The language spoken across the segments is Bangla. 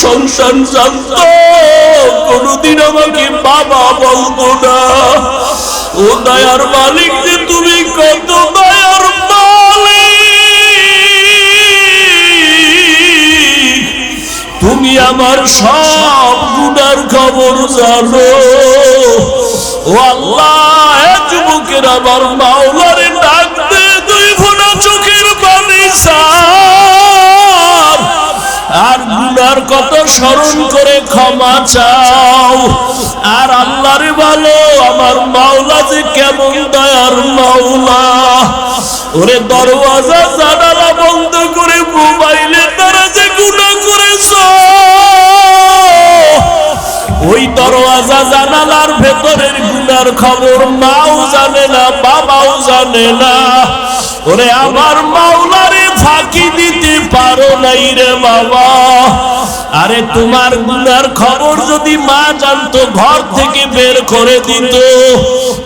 সন্তান জানতো কোনদিন আমাকে বাবা বলতো না। ও দয়ার মালিক যে তুমি কত দয়ার মালিক, তুমি আমার সব গুনার খবর জানো। ও আল্লাহ, যুবকের আমার মাওলারে ডাক দে, দুই ফোঁটা চোখের পানি ছাড়, আর গুনার কত স্মরণ করে ক্ষমা চাও। আর আল্লাহরে বলো আমার মাওলা যে কেমন দয়ার মাওলা। ওরে দরওয়াজা জানালা বন্ধ করে মোবাইলে তারা যে গুনাহ করেছো, ওই দরওয়াজা জানালার ভেতরের গুনার খবর মাও জানে না, বাবাও জানে না। ওরে আমার মাওলারে ফাঁকি দিতে পারো নাই রে বাবা। আরে তোমার গুনার খবর যদি মা জানতো ঘর থেকে বের করে দিত।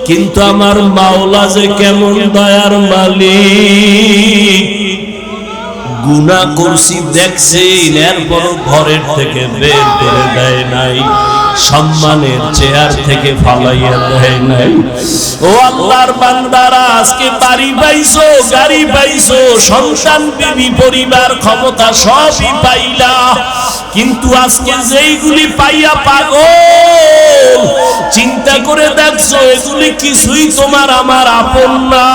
কিন্তু আমার মাওলা যে কেমন দয়ার মালিক, গুনাহ করছি দেখছে, এরপর ঘরের থেকে বের করে দেয় নাই, সম্মানের চেয়ার থেকে ফালাইয়া দেয় নাই। ও আল্লাহর বান্দারা, আজকে বাড়ি পাইছো, গাড়ি পাইছো, সন্তান, বিবি, পরিবার, ক্ষমতা সবই পাইলা, কিন্তু আজকে যেইগুলি পাইয়া পাগল, চিন্তা করে দেখছো এগুলি কিছুই তোমার আমার আপন না।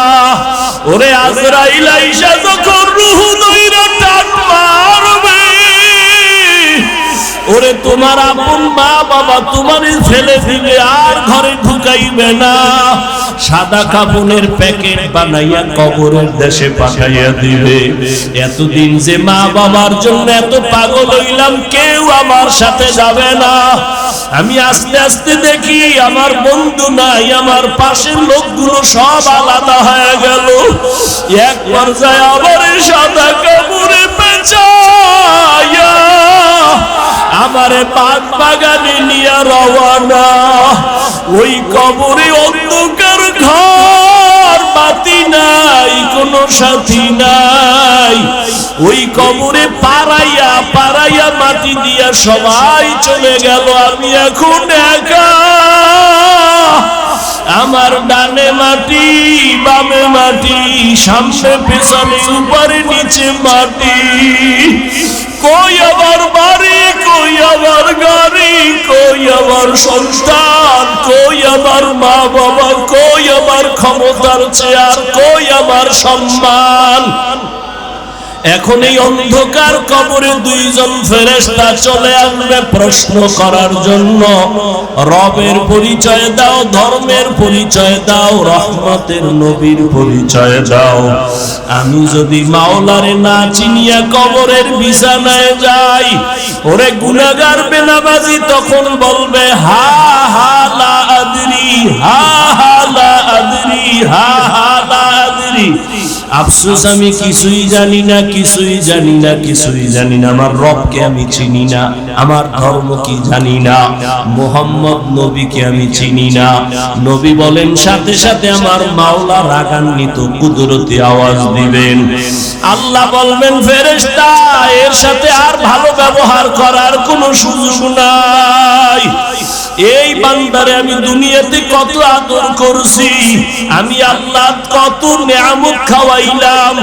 ওরে আজরাইল আইসা যখন রূহ দইরা টান মারবে, ওরে তোমার আপন মা বাবা তোমারে ফেলে ফেলে আর ঘরে ঢুকাইবে না, সাদা কাপড়ের প্যাকেট বানাইয়া কবরের দেশে পাঠাইয়া দিবে। এতদিন যে মা বাবার জন্য এত পাগল হইলাম, কেউ আমার সাথে যাবে না। আমি আস্তে আস্তে দেখি আমার বন্ধু নাই, আমার পাশের লোকগুলো সব আলাদা হয়ে গেল। এক পর্যায়ে আবার সাদা কাপড়ে পেঁচাইয়া আমারে পাক বাগানে নিয়ে রওয়ানা। ওই কবরে অন্ধকার ঘর, বাতি নাই, কোনো সাথী নাই। ওই কবরে পাড়াইয়া পাড়াইয়া মাটি দিয়া সবাই চলে গেল, আমি এখন একা। আমার ডানে মাটি, বামে মাটি, সামনে পেছনে উপরে নিচে মাটি। কই আমার বাড়ি, কই আমার গাড়ি, কই আমার সন্তান, কই আমার মা বাবা, কই আমার ক্ষমতার চেয়ার, কই আমার সম্মান। এখন এই অন্ধকার কবরে দুইজন ফেরেশতা চলে আসবে প্রশ্ন করার জন্য। রবের পরিচয় দাও, ধর্মের পরিচয় দাও, রহমতের নবীর পরিচয় দাও। আমি যদি মাওলারে না চিনিয়া কবরের বিছানায় যাই, ওরে গুনাহগার বেনামাজি তখন বলবে হা হা লা আদরি, হা হা লা আদরি, হা হা লা আদরি। আফসোস, আমি কিছুই জানি না, কিছুই জানি না, কিছুই জানি না। আমার রবকে আমি চিনি না, আমার ধর্ম কি জানি না, মুহাম্মদ নবীকে আমি চিনি না। নবী বলেন সাথে সাথে আমার মাওলা রাগান্বিত কুদরতি আওয়াজ দিবেন। আল্লাহ বলবেন ফেরেশতা, এর সাথে আর ভালো ব্যবহার করার কোনো সুযোগ নাই। এই বান্দারে আমি দুনিয়াতে কত আদর করছি, আমি আল্লাহ কত নিয়ামত খাওয়াইলাম।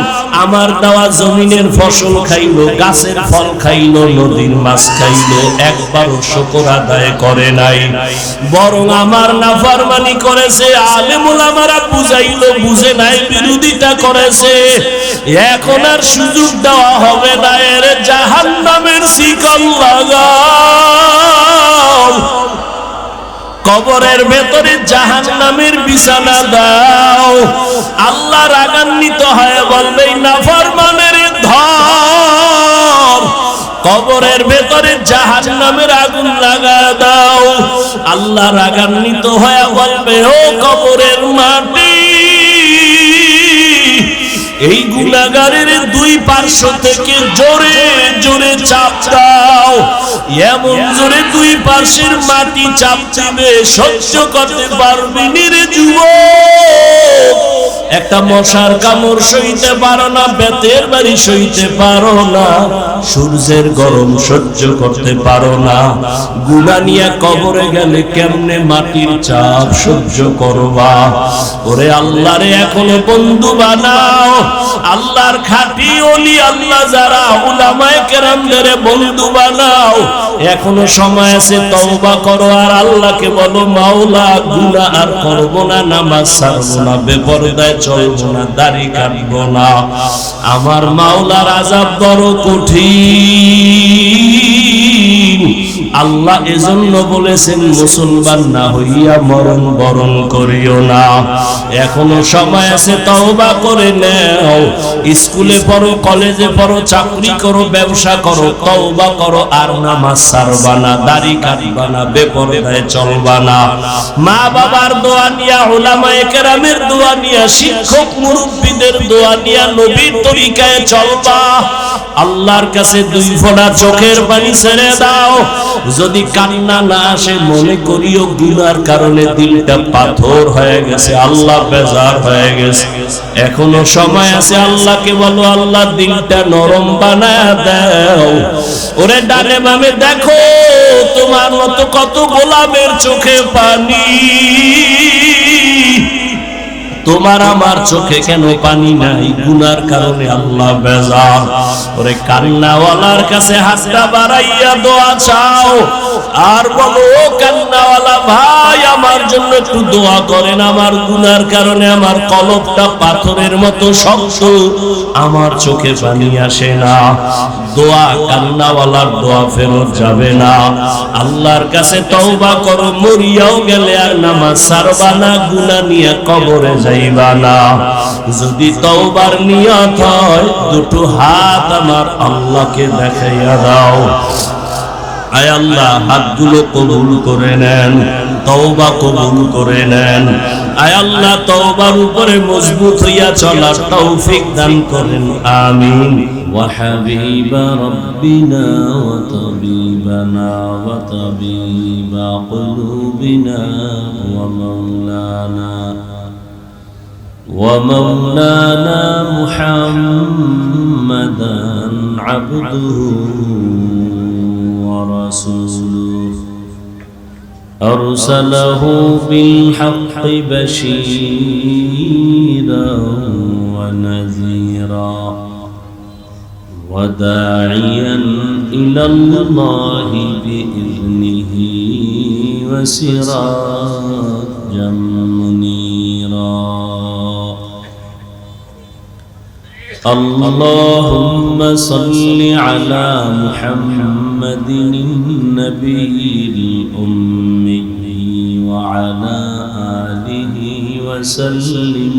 আমার দেওয়া জমিনের ফসল খাইলো, গাছের ফল খাইলো, নদীর মাছ খাইলো, একবারও শুকর আদায় করে নাই, বরং আমার নাফরমানি করেছে। আলেম ওলামারা বুঝাইলো, বুঝে নাই, বিরোধিতা করেছে। এখন আর সুযোগ দেওয়া হবে না, এর জাহান্নামের শিকল লাগাও, কবরের ভেতরে জাহান্নামের বিছানা দাও। আল্লাহ রাগান্বিত হয়ে বলবে নাফরমানের ধর, কবরের ভেতরে জাহান্নামের আগুন লাগা দাও। আল্লাহ রাগান্বিত হয়ে বলবে ও কবরের মাটি, এই গুনাহগারের দুই পার্শ্ব থেকে জোরে জোরে চাপ দাও। এমন জোরে দুই পার্শ্বের মাটি চাপ দিবে, সহ্য করতে পারবি রে যুবক। একটা মশার কামড় সইতে পারো না, বেতের বাড়ি সইতে পারো না, সূর্যের গরম সহ্য করতে পারো না, গুনাহ নিয়ে কবরে গেলে কেমনে মাটির চাপ সহ্য করবা? ওরে আল্লাহরে এখনো বন্ধু বানাও, আল্লাহর খাঁটি ওলি আল্লাহ যারা উলামায়ে কেরামদের বন্ধু বানাও। এখনো সময় আছে, তওবা করো আর আল্লাহকে বলো, মাওলা গুনাহ আর করব না, নামাজ ছাড়বো না, বেপরদায় চলবো না, দাড়ি কাটবো না। আমার মাওলার আযাব বড় কঠিন। আল্লাহ এজন্য বলেছেন, মুসলমান না হইয়া মরণ বরণ করিও না। এখনো সময় আছে, তওবা করে নাও। স্কুলে পড়ো, কলেজে পড়ো, চাকরি করো, ব্যবসা করো, তওবা করো আর নামাজ ছাড়বা না, দাড়ি কাটবা না, বেপরদায় চলবা না। মা বাবার দোয়া নিয়া, উলামায়ে কেরামের দোয়া নিয়া, শিক্ষক মুরব্বিদের দোয়া নিয়া নবীর তরিকায় চলবা। আল্লাহর কাছে দুই ফোঁটা চোখের পানি ছেড়ে দাও। যদি কান্না না আসে, মনে করিও গুনার কারণে দিলটা পাথর হয়ে গেছে, আল্লাহ বেজার হয়ে গেছে। এখনো সময় আছে, আল্লাহকে বলো, আল্লাহ দিলটা নরম বানায় দাও। ওরে ডানে বামে দেখো, তোমার মতো কত গোলামের চোখে পানি, তোমার আমার চোখে কেন পানি নাই? গুনার কারণে আল্লাহ বেজার। ওরে কান্নাওয়ালার কাছে হাতটা বাড়াইয়া দোয়া চাও আর বলো, ও কান্নাওয়ালা ভাই, আমার জন্য একটু দোয়া করেন। আমার গুনার কারণে আমার কলবটা পাথরের মতো শক্ত, আমার চোখে পানি আসে না। দোয়া, কান্নাওয়ালার দোয়া ফেরত যাবে না। আল্লাহর কাছে তওবা করো, মরিয়াও গেলে আর নামাজ ছাড়বা না, গুনাহ নিয়ে কবরে যাইবা না। যদি তওবার নিয়ত হয়, দুটো হাত আমার আল্লাহকে দেখাইয়া দাও। আয় আল্লাহ, হাতগুলো কবুল করে নেন, তওবা কবুল করে নেন। আয় আল্লাহ, তওবার উপরে মজবুত হইয়া চলার তৌফিক দান করেন, আমিন। ওয়া হাবিবা রব্বিনা ওয়া তাবিবানা ওয়া তাবিবা কুলুবিনা ওয়া মাওলানা মুহাম্মাদান আবদুহু ورسوله أرسله بالحق بشيرا ونذيرا وداعيا إلى الله بإذنه وسراجا منيرا اللهم صل على محمد النبي الأمي وعلى آله وسلم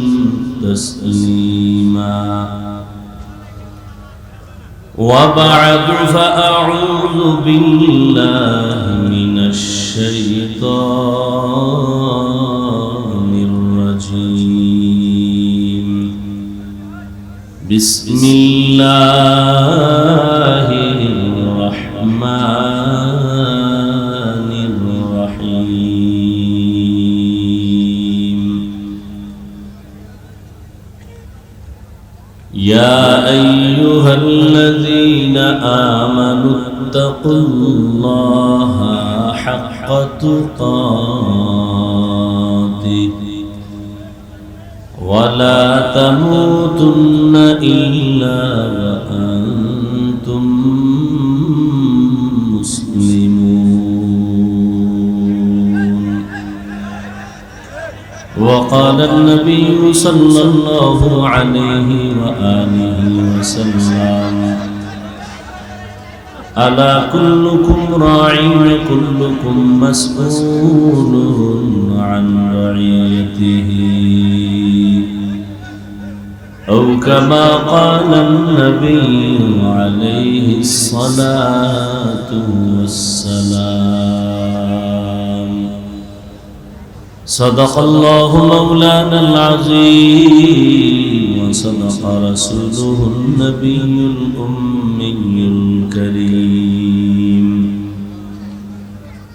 تسليما وبعد فأعوذ بالله من الشيطان الرجيم بسم الله الرحمن الرحيم يا أيها الذين آمنوا اتقوا الله حق تقاته ولا تموتن إلا وأنتم مسلمون وقال النبي صلى الله عليه وآله وسلم ألا كلكم راع وكلكم مسؤول عن رعيته أو كما قال النبي عليه الصلاة والسلام صدق الله مولانا العظيم وصدق رسوله النبي الأمي الكريم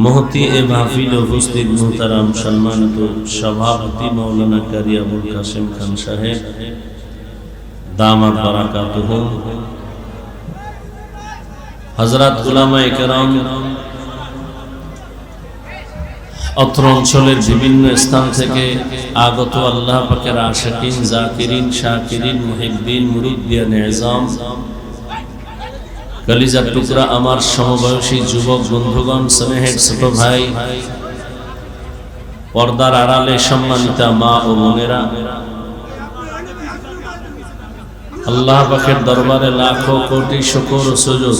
মহতি এ মাহফিলে উপস্থিত মুহতারাম সম্মানিত সভাপতি মাওলানা কারি আবুল কাসেম খান সাহেব দামাত বারাকাতুহুম, হযরত উলামায়ে কেরাম, অত্র অঞ্চলের বিভিন্ন স্থান থেকে আগত আল্লাহ পাকের আশিকিন, জাকিরিন, শাকিরিন, মুহিব্বিন, মুরিদ্দিয়ান ইজাম, কলিজার টুকরা আমার সমবয়সী যুবক বন্ধুগণ, স্নেহের ছোট ভাই, পর্দার আড়ালে সম্মানিতা মা ও বোনেরা, আল্লাহ পাকের দরবারে লাখো কোটি শুকর ও সুজুদ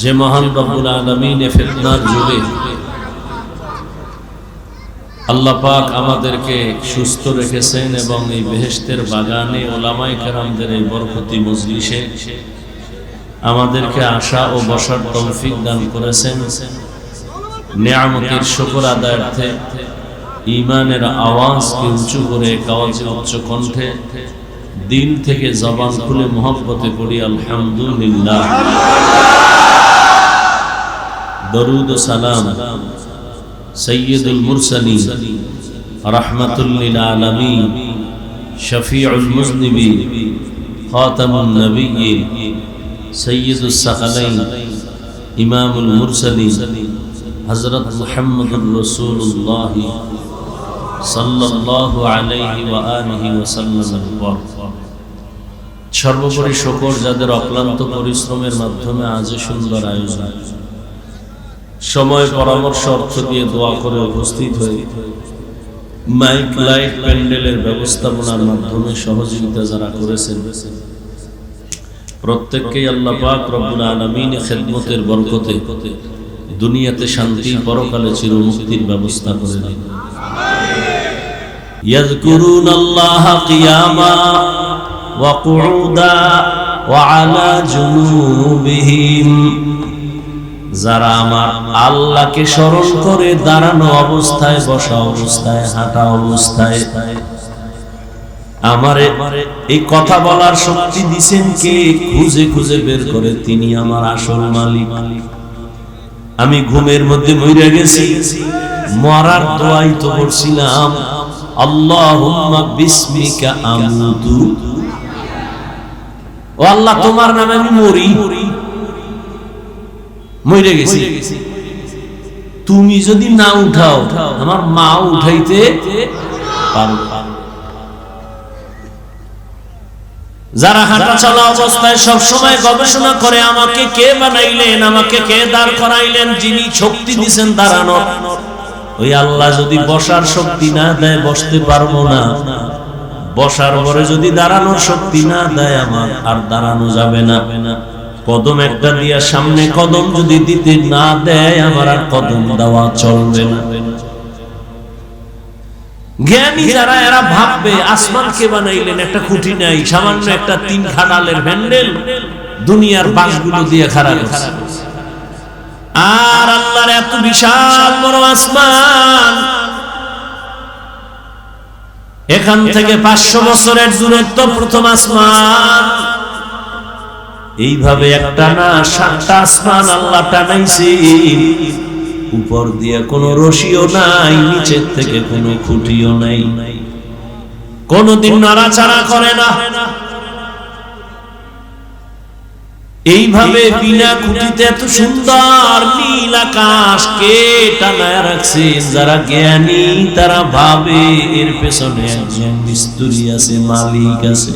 যে মহান রব্বুল আলামিন ফিতনার যুগে আল্লাহ পাক আমাদেরকে সুস্থ রেখেছেন এবং এই বেহেশতের বাগানে ওলামায়ে কেরামদের এই বরকতি মজলিসে আমাদেরকে আসা ও বসার তৌফিক দান করেছেন। নেয়ামতের শুকর আদায়ার্থে ঈমানের আওয়াজকে উঁচু করে কাওয়াজে উচ্চ কণ্ঠে দিল থেকে জবান খুলে মহব্বতে পড়ি আলহামদুলিল্লাহ। দরুদ ও সালাম সৈয়দুল মুরসালিন রাহমাতুল লিল আলামিন শফিউল মুজনিবিন খাতামুন নবিয়্যিন সৈয়দুস সাকালাইন ইমামুল মুরসালিন হযরত মুহাম্মদুর রাসূলুল্লাহ সাল্লাল্লাহু আলাইহি ওয়া আলিহি ওয়াসাল্লামের উপর সর্বোপরি শুকর যাদের অক্লান্ত পরিশ্রমের মাধ্যমে আজ সুন্দর আয়োজন, সময় পরামর্শ অর্থ দিয়ে দোয়া করে উপস্থিত হয়ে মাইক লাইট প্যান্ডেলের ব্যবস্থাপনার মাধ্যমে সহযোগিতা যারা করেছেন প্রত্যেককেই আল্লাহ পাক রব্বুল আলামিন খেদমতের বরকতে দুনিয়াতে শান্তি, পরকালে চিরমুক্তির ব্যবস্থা করে দিন। ইয়াযকুরুনাল্লাহা কিয়ামা ওয়া কুউদা ওয়া আলা জুনুবিহিম, যারা আমার আল্লাহকে স্মরণ করে দাঁড়ানো অবস্থায়, বসা অবস্থায়, হাঁটা অবস্থায়, আমারে এই কথা বলার শক্তি দিছেন কে খুঁজে খুঁজে বের করে তিনি আমার আসল মালিক। আমি ঘুমের মধ্যে মরে গেছি, মরার দোয়াই তো করছিলাম, আল্লাহুম্মা বিসমিকা আমুতু, ও আল্লাহ তোমার নামে আমি মরি, মরে গেছি, তুমি যদি না উঠাও আমার মা উঠাইতে পারো। যারা হাঁটা চলা অবস্থায় সব সময় গবেষণা করে আমাকে কে বানাইলেন, আমাকে কে দাঁড় করাইলেন, যিনি শক্তি দিয়েছেন দাঁড়ানোর, ওই আল্লাহ যদি বসার শক্তি না দেয় বসতে পারবো না, বসার পরে যদি দাঁড়ানোর শক্তি না দেয় আমার আর দাঁড়ানো যাবে না। কদম একটা দিয়া সামনে কদম যদি দিতে না দেয় আমার আর কদম দেওয়া চলবে না। জ্ঞানী যারা এরা ভাববে আসমানকে বানাইলেন, একটা খুঁটি নাই, সামান্য একটা 3 খাড়ালের হ্যান্ডেল দুনিয়ার বাঁশগুলো দিয়ে খাড়া করছে, আর আল্লাহর এত বিশাল বড় আসমান, এখান থেকে 500 বছরের দূরত্ব প্রথম আসমান, এইভাবে একটা না 7টা আসমান আল্লাহ টানাইছে, উপর দিয়ে কোনো রশিও নাই, নিচের থেকে কোনো খুঁটিও নাই, কোনদিন নাড়াচাড়া করে না। এইভাবে বিনা খুঁটিতে এত সুন্দর নীল আকাশ কে টানায় রাখছেন? যারা জ্ঞানী তারা ভাবে এর পেছনে একজন মিস্ত্রি আছে, মালিক আছে।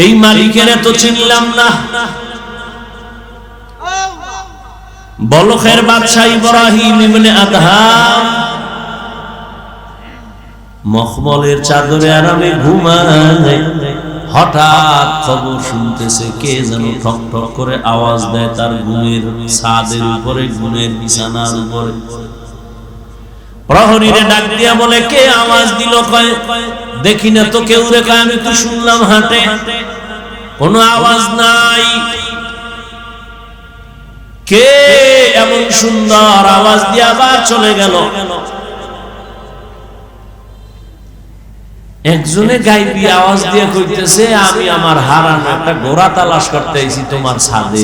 এই মালিকের এত চিনলাম না। বলখের বাদশাহ ইব্রাহিম ইবনে আদহাম মখমলের চাদরে আরামে ঘুমায়, হঠাৎ খবর শুনতেছে কে যেন ঠক ঠক করে আওয়াজ দেয় তার ঘুমের ছাদের উপরে, ঘুমের বিছানার উপরে। প্রহরীরে ডাক দিয়া বলে কে আওয়াজ দিল? কয় দেখি না তো কেউ রে। কয় আমি তো শুনলাম হাঁটে, কোনো আওয়াজ নাই। কে এমন সুন্দর আওয়াজ দিয়ে আবার চলে গেল? একজনে গাইবি আওয়াজ দিয়ে কইতেছে, আমি আমার হারানো একটা ঘোড়া তালাশ করতে আইছি তোমার ছাদে।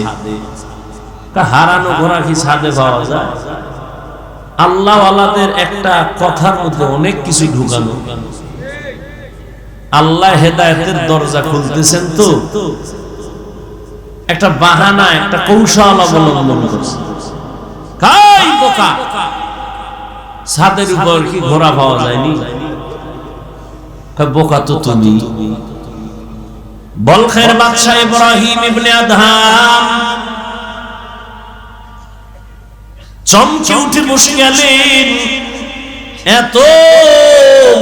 হারানো ঘোড়া কি ছাদে পাওয়া যায়? আল্লাহ ওয়ালাদের একটা কথার মধ্যে অনেক কিছু ঢুকানো। আল্লাহ হেদায়েতের দরজা খুলতেছেন তো একটা বাহানা, একটা কৌশল অবলম্বন করছে। কাই বোকা, ছাদের উপর কি ঘোড়া পাওয়া যায়নি? বোকা তো তুমি। বলখের বাদশাহ ইব্রাহিম ইবনে আদহাম চমকে উঠে বসে গেলেন। এত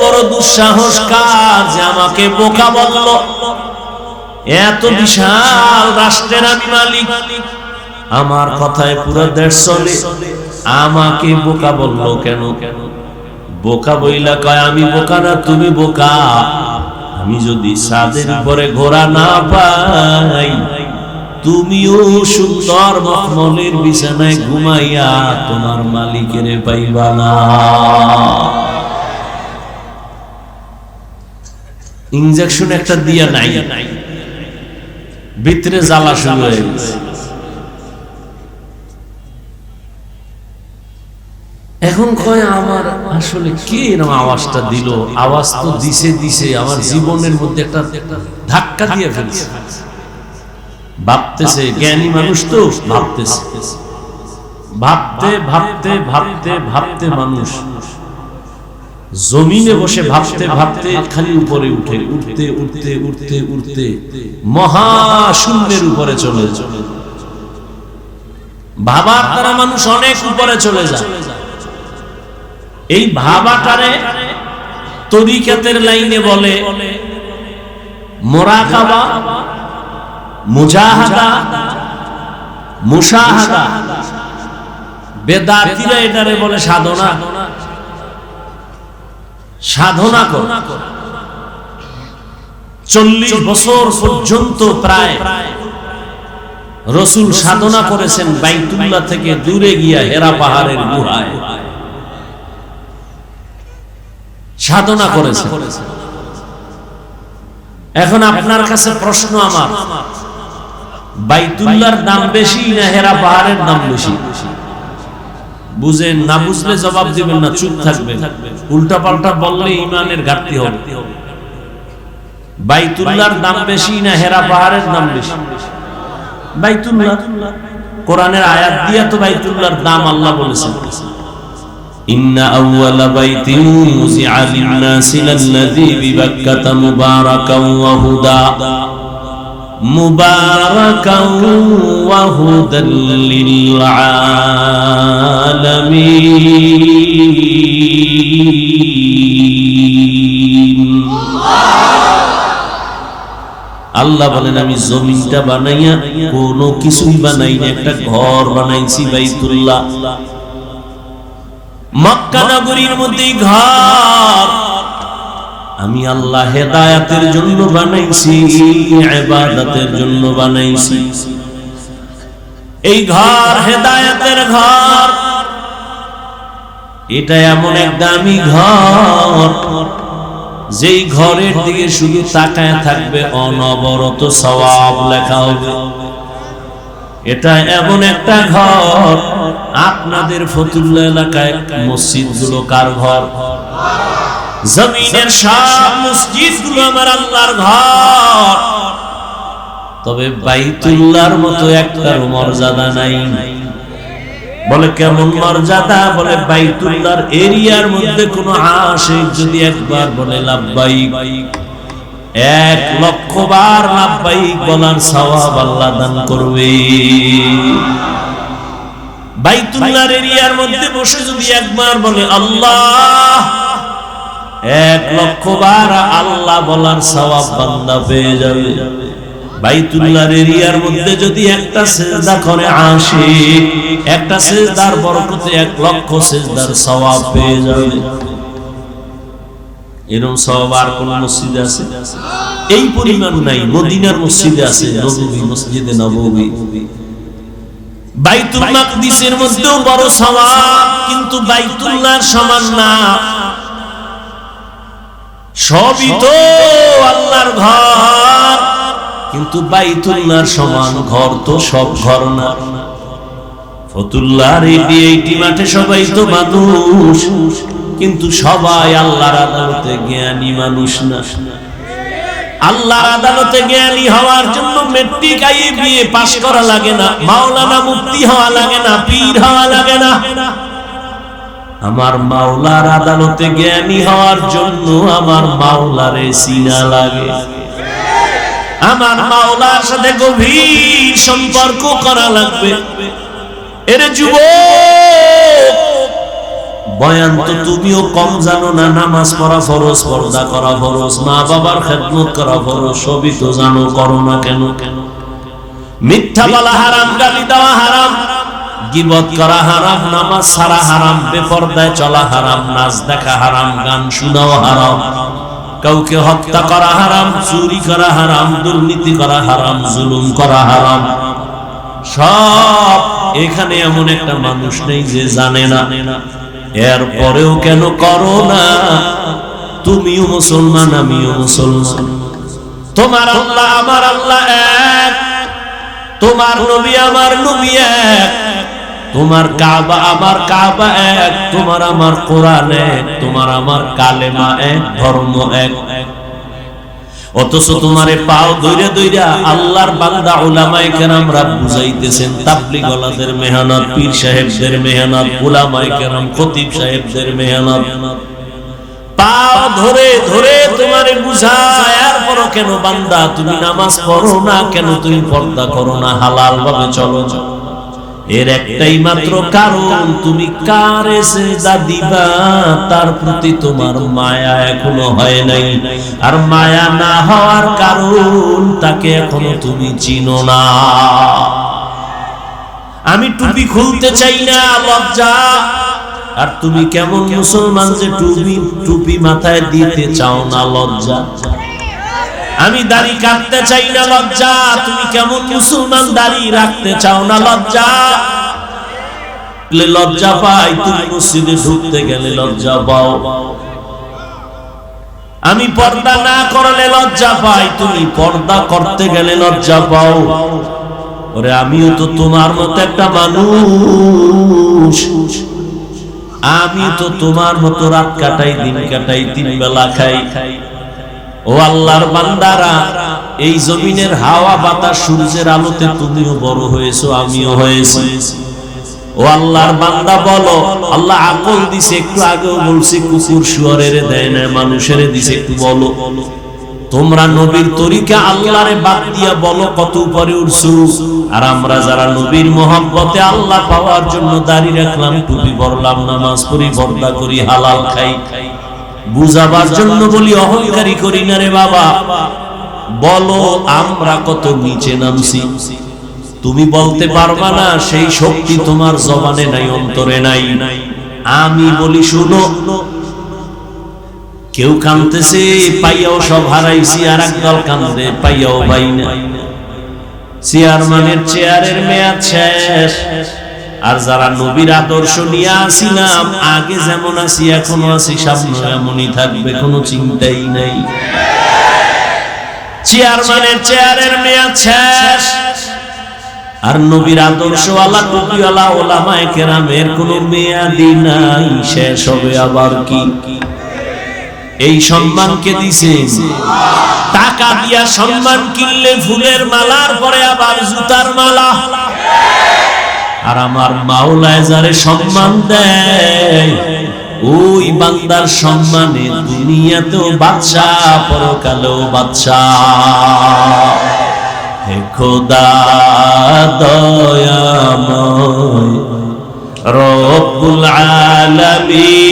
বড় দুঃসাহস কাজ যে আমাকে বোকা বলল। এত বিশাল রাষ্ট্রের আমি মালিক, আমার কথায় পুরো দেশ চলে, আমাকে বোকা বলল কেন? বোকা বইলা কয়, আমি বোকা না, তুমি বোকা। আমি যদি ছাদের উপরে ঘোড়া না পাই, তুমিও সুন্দর মখমলের বিছানায় ঘুমাইয়া তোমার মালিকের পাইবা না। ইনজেকশন একটা দিয়া নাই, ভিতরে জ্বালা শুরু হয়ে গেছে। এখন কয়, আমার আসলে কে এরকম আওয়াজটা দিল? আওয়াজ তো দিছে আমার জীবনের মধ্যে একটা ধাক্কা দিয়ে ফেলছে। ভাবতেছে, জ্ঞানী মানুষ তো ভাবতেছে, ভাবতে ভাবতে ভাবতে ভাবতে মানুষ জমিনে বসে ভাবতে ভাবতে খালি উপরে উঠে, উঠতে উঠতে উঠতে উঠতে মহাশূন্যের উপরে চলে চলে। ভাবার দ্বারা মানুষ অনেক উপরে চলে যায়। এই ভাবাটারে তরিকাতের লাইনে বলে মুরাকাবা, মুজাহাদা, মুশাহাদা। বেদাতীরা এটারে বলে সাধনা। সাধনা কর। 40 বছর পর্যন্ত প্রায় রাসূল সাধনা করেছেন বাইতুল্লাহ থেকে দূরে গিয়া হেরা পাহাড়ের গুহায় সাধনা করেছেন। এখন আপনার কাছে প্রশ্ন আমার, বাইতুল্লাহর দাম বেশি না হেরা পাহাড়ের দাম বেশি? বুঝেন না, বুঝলে জবাব দিবেন না, চুপ থাকবেন। উল্টা পাল্টা বললে ঈমানের ঘাটতি হবে। বাইতুল্লাহর দাম বেশি না হেরা পাহাড়ের দাম বেশি? বাইতুল্লাহ। কোরআনের আয়াত দিয়া তো বাইতুল্লাহর দাম আল্লাহ বলেছেন, ইন্না আউওয়ালা বাইতিন মুযিআ লিন-নাসি লাল্লাযী বিবাক্কাতা মুবারাকান ওয়া হুদা মুবারাকান ওয়া হুদাল লিল আলামিন। আল্লাহ বলেন, আমি জমিনটা বানাইয়া কোনো কিছুই বানাই না, একটা ঘর বানাইছি বাইতুল্লাহ। মক্কা নগরীর মধ্যে ঘর আমি আল্লাহ হেদায়েতের জন্য বানাইছি, ইবাদতের জন্য বানাইছি। এই ঘর হেদায়েতের ঘর। এটা এমন এক দামি ঘর, যেই ঘরের দিকে শুধু তাকায় থাকবে অনবরত সওয়াব লেখা হবে। এটা এমন একটা ঘর, আপনাদের ফতুল্লাহ এলাকায় মসজিদগুলো কার ঘর? জমিনের সব মসজিদগুলো আমার আল্লাহর ঘর। তবে বাইতুল্লাহর মতো একটার মর্যাদা নাই। বলে কেমন মর্যাদা? বলে বাইতুল্লাহর এরিয়ার মধ্যে কোন আশিক যদি একবার বলে লাব্বাইক, 1,00,000 বার লাব্বাইক বলার সওয়াব আল্লাহ দান করবে। বাইতুল্লাহর এরিয়ার মধ্যে বসে যদি একবার বলে আল্লাহ, 1,00,000 বার আল্লাহ বলার সওয়াব বান্দা পেয়ে যাবে। বাইতুল্লাহর এরিয়ার মধ্যে যদি একটা সিজদা করে আশিক, একটা সিজদার বরকতে 1,00,000 সিজদার সওয়াব পেয়ে যাবে। এরকম সওয়াব আর কোন মসজিদে আছে? এই পরিমাণ নাই। মদিনার মসজিদে আছে, নববী, মসজিদে নববী। বাইতুল মাকদিসের মধ্যেও বড় সওয়াব, কিন্তু বাইতুল্লাহর সমান না। সবই তো আল্লাহর ঘর, কিন্তু বাইতুল্লাহর সমান ঘর তো সব ঘর না। ফতুল্লাহর এই মাঠে সবাই তো মানুষ, কিন্তু সবাই আল্লাহর আদালতে জ্ঞানী মানুষ না। আল্লাহর আদালতে জ্ঞানী হওয়ার জন্য মেট্রিক আইবিএ পাস করা লাগে না, মাওলানা মুফতি হওয়া লাগে না, পীর হওয়া লাগে না। আমার মাওলার আদালতে জ্ঞানী হওয়ার জন্য আমার মাওলারে চিনা লাগে, আমার মাওলার সাথে গভীর সম্পর্ক করা লাগবে। এর যুবক, বয়ান তো তুমিও কম জানো না, নামাজ পড়া ফরজ, পর্দা করা ফরজ, মা বাবার খেদমত করা ফরজ, সবই তো জানো, করো না কেন? মিথ্যা বলা হারাম, গালি দেওয়া হারাম, গীবত করা হারাম, নামাজ ছাড়া হারাম, বেপরদায় চলা হারাম, নাচ দেখা হারাম, গান শোনাও হারাম, কাউকে হত্যা করা হারাম, চুরি করা হারাম, দুর্নীতি করা হারাম, জুলুম করা হারাম। সব এখানে এমন একটা মানুষ নেই যে জানে না। এরপরেও কেন করো না? তুমিও মুসলমান, আমিও মুসলমান, তোমার আল্লাহ আমার আল্লাহ এক, তোমার নবী আমার নবী এক, তোমার কাবা আমার কাবা এক, তোমার আমার কোরআন এক, তোমার আমার কালেমা এক, ধর্ম এক। অথচ তোমারে পাও দইরা দইরা আল্লাহর বান্দা উলামায়ে কেরামরা বুঝাইতেছেন, তাবলীগ ওয়ালাদের মেহনত, পীর সাহেবদের মেহনত, উলামায়ে কেরাম খতিব সাহেবদের মেহনত, পাও ধরে ধরে তোমারে বুঝায়। এরপরও কেন বান্দা তুমি নামাজ পড়ো না, কেন তুমি পর্দা করো না, হালাল ভাবে চলো না? এর একটাই মাত্র কারণ, তুমি কারে সিজদা দিবা তার প্রতি তোমার মায়া এখনো হয় নাই। আর মায়া না হওয়ার কারণ, তাকে এখনো তুমি চিনো না। আমি টুপি খুলতে চাই না, লজ্জা। আর তুমি কেমন মুসলমান যে টুপি মাথায় দিতে চাও না, লজ্জা। আমি দাড়ি কাটতে চাই না, লজ্জা। তুমি কেমন মুসলমান দাড়ি রাখতে চাও না, লজ্জা। লজ্জা পাই তুমি মসজিদে ঢুকতে গেলে, লজ্জা পাও। আমি পর্দা না করলে লজ্জা পাই, তুমি পর্দা করতে গেলে লজ্জা পাও। ওরে আমিও তো তোমার মতো একটা মানুষ, আমি তো তোমার মতো রাত কাটাই, দিন কাটাই, তিন বেলা খাই। ও আল্লাহর বান্দারা, এই জমিনের হাওয়া বাতাস সূর্যের আলোতে তুমিও বড় হয়েছো, আমিও হয়েছি। ও আল্লাহর বান্দা বলো, আল্লাহ আকল দিছে, একটু আগেও বলছি কুকুর শুয়োরের দেয় না, মানুষের দিছে, একটু বলো তোমরা নবীর তরিকা আল্লাহরে বাদ দিয়া বলো কত উপরে উঠছো। আর আমরা যারা নবীর মহব্বতে আল্লাহ পাওয়ার জন্য দাড়ি রাখলাম, টুপি পরলাম, নামাজ পড়ি, পর্দা করি, হালাল খাই, বুঝাবার জন্য বলি, অহংকারী করি না রে বাবা। বলো আমরা কত নিচে নামছি। তুমি বলতে পারবা না, সেই শক্তি তোমার জবানে নাই, অন্তরে নাই। আমি বলি শুনো, কেউ কাঁদতেছে পাইয়াও সব হারাইছি, আর একদল কাঁদে পাইয়াও পাই না। চেয়ারম্যানের চেয়ারের মেয়াদ শেষ। আর যারা নবীর আদর্শ নিয়ে আসিলাম, আগে যেমন আছি এখনো আছি, সামনে এমনই থাকবে, কোনো চিন্তাই নাই। চেয়ারম্যানের চেয়ারের মেয়াদ শেষ, আর নবীর আদর্শওয়ালা টুপিওয়ালা ওলামায়ে কেরামের কোনো মেয়াদি নাই, শেষ হবে আবার কি? এই সম্মানকে দিছে টাকা দিয়া, সম্মান কিনলে ফুলের মালার পরে আবার জুতার মালা। আর আমার মাওলায় যারে সম্মান দেয়, ওই বান্দার সম্মানে দুনিয়াতেও বাদশা, পরকালেও বাদশা। হে খোদা দয়াময় রব্বুল আলামিন,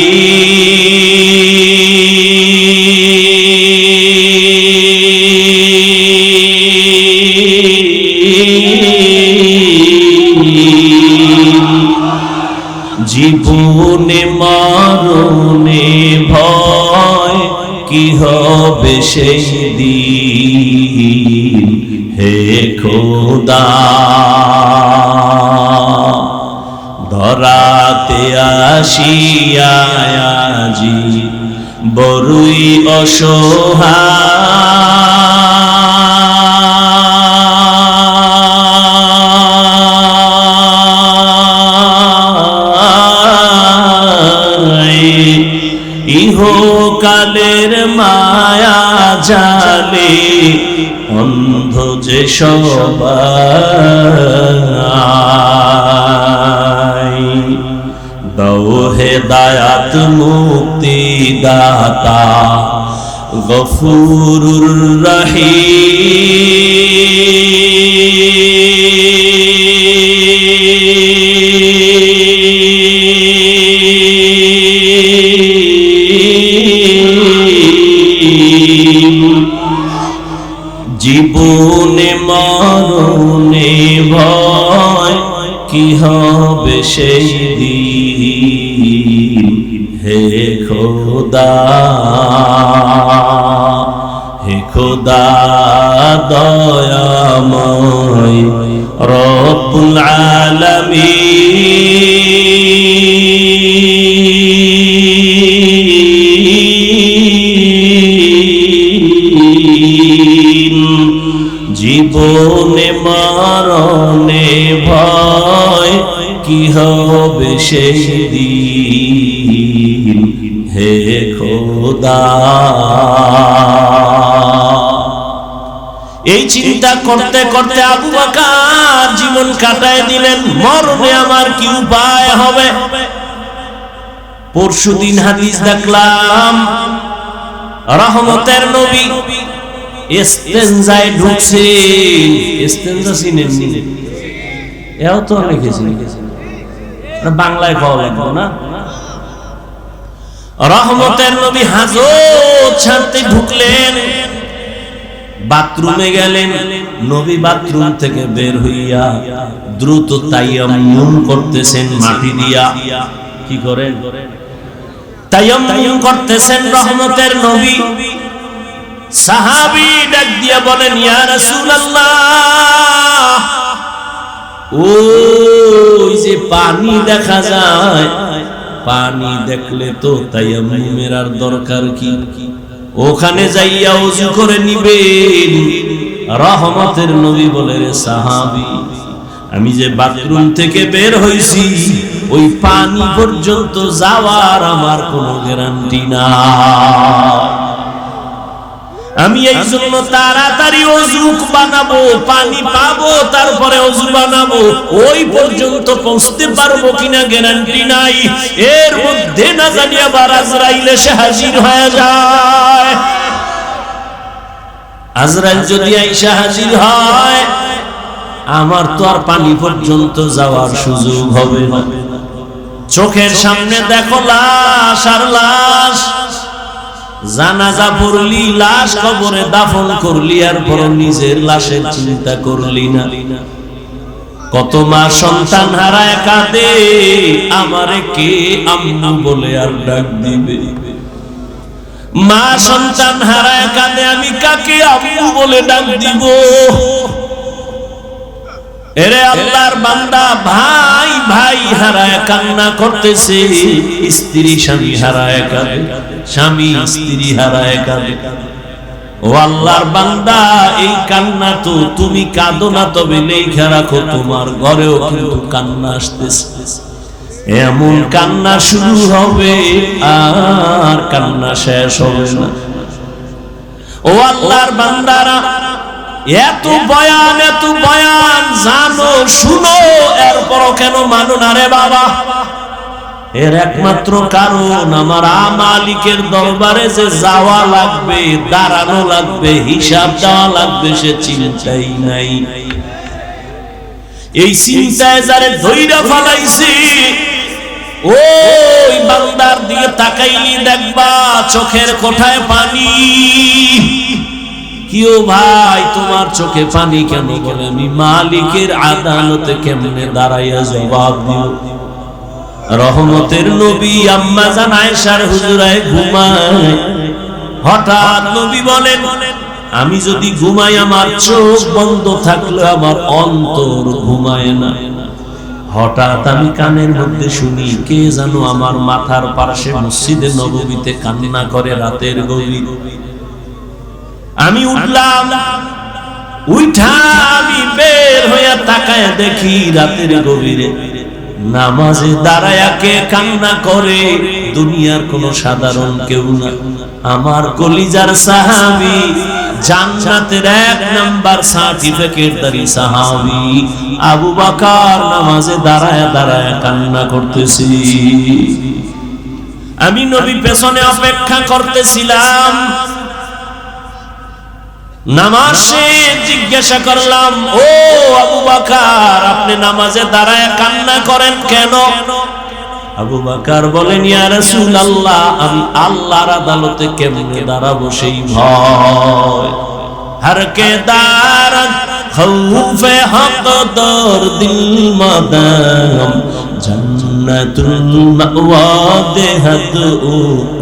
জীবনে মরণে ভয় কি হবে সেই দিন। হে খোদা ধরাতে আসিয়া আজি বড়ই অসহায় ইহকালের মায়া জালে অন্ধ যে সবাই দাও হেদায়াত মুক্তি দাতা গফুরুর রহিম জীবনে মরণে ভয় কি হবে সেই দিন হে খোদা দয়াময় রব্বুল আলামিন জীবনে মরণে ভয় কি হবে সেই দিন হে খোদা এই চিন্তা করতে করতে আবু বকর জীবন কাটায় দিলেন মরণে আমার কি উপায় হবে পরশুদিন হাদিস দেখলাম রহমতের নবী ইস্তেনজায় ঢুকছে ইস্তেনজা চিনেন এও তো লিখেছেন বাংলায় কওয়া লাগবে না রহমতের নবী হাজত ছাড়তে ঢুকলেন বাথরুমে গেলেন নবী বাথরুম থেকে বের হইয়া দ্রুত তায়াম্মুম করতেছেন মাটি দিয়া কি করেন তায়াম্মুম করতেছেন রহমতের নবী সাহাবী ডাক দিয়া বলেন ইয়া রাসূলুল্লাহ ওই যে পানি দেখা যায় পানি দেখলে তো তায়াম্মুমের আর দরকার কি ওখানে যাইয়া ওযু করে নিবেন রহমতের নবী বলে রে সাহাবী আমি যে বাথরুম থেকে বের হইছি ওই পানি পর্যন্ত যাওয়ার আমার কোনো গ্যারান্টি না আমি এই জন্য তাড়াতাড়ি ওযু বানাবো পানি পাবো তারপরে ওযু বানাবো ওই পর্যন্ত পৌঁছতে পারবো কিনা গ্যারান্টি নাই এর মধ্যে না জানি আবার আজরাইল এসে হাজির হয়ে যায় আজরাইল যদি আইসা হাজির হয় আমার তো আর পানি পর্যন্ত যাওয়ার সুযোগ হবে না চোখের সামনে দেখো লাশ আর লাশ জানাজা পড়লি লাশ কবরে দাফন করলি আর পর নিজের লাশের চিন্তা করলি না কত মা সন্তান হারায় কাঁদে আমারে কে আম্মু বলে আর ডাক দিবে মা সন্তান হারায় কাঁদে আমি কাকে আম্মু বলে ডাক দিব এরে আল্লাহর বান্দা ভাই ভাই হারায় কান্না করতেছে স্ত্রী স্বামী হারায় কাঁদে স্বামী স্ত্রী হারায় কাঁদে ও আল্লাহর বান্দা এই কান্না তো তুমি কাঁদো না তবে লেখা রাখো তোমার ঘরেও কিন্তু কান্না আসতেছে এমন কান্না শুরু হবে আর কান্না শেষ হবে না ও আল্লাহর বান্দারা এত বয়ান জানো শুনো এরপরও কেন মানো না রে বাবা এর একমাত্র কারণ আমার মালিকের দরবারে যে যাওয়া লাগবে দাঁড়ানো লাগবে হিসাব দেওয়া লাগবে সে চিন্তাই নাই এই চিন্তায় যারে ধইরা ফলাইছে ওই বান্দার দিকে তাকাইলি দেখবা চোখের কোঠায় পানি কিও ভাই তোমার চোখে পানি কেন বলে আমি মালিকের আদালতে কেমনে দাঁড়াইয়া জবাব দিও রহমতের নবী আম্মা জান আয়েশার হুজুরায় ঘুমায় হঠাৎ নবী বলেন আমি যদি ঘুমাই আমার চোখ বন্ধ থাকলে আমার অন্তর ঘুমায় না হঠাৎ আমি কানের মধ্যে শুনি কে যেন আমার মাথার পাশে মসজিদে নববীতে কান্না করে রাতের গভীর। আমি উঠলাম, উঠা আমি বের হইয়া তাকায় দেখি রাতের গভীরে নামাজে দাঁড়ায়া কে কান্না করে, দুনিয়ার কোন সাধারণ কেউ না, আমার কলিজার সাহাবী, জান্নাতের 1 নাম্বার সার্টিফিকেটধারী সাহাবী আবু বকর নামাজে দাঁড়ায়া দাঁড়ায়া কান্না করতেছি। আমি নবী পেছনে অপেক্ষা করতেছিলাম। নামাজ শেষে জিজ্ঞাসা করলাম, ও আবু বকর, আপনি নামাজে দাঁড়ায় কান্না করেন কেন? আবু বকর বলেন, ইয়া রাসূলুল্লাহ, আমি আল্লাহর আদালতে কেমনে দাঁড়াবো সেই ভয়। হর কে দারত খৌফে হক দর দিল মাদাম, জান্নাতুল মাওয়া দেহত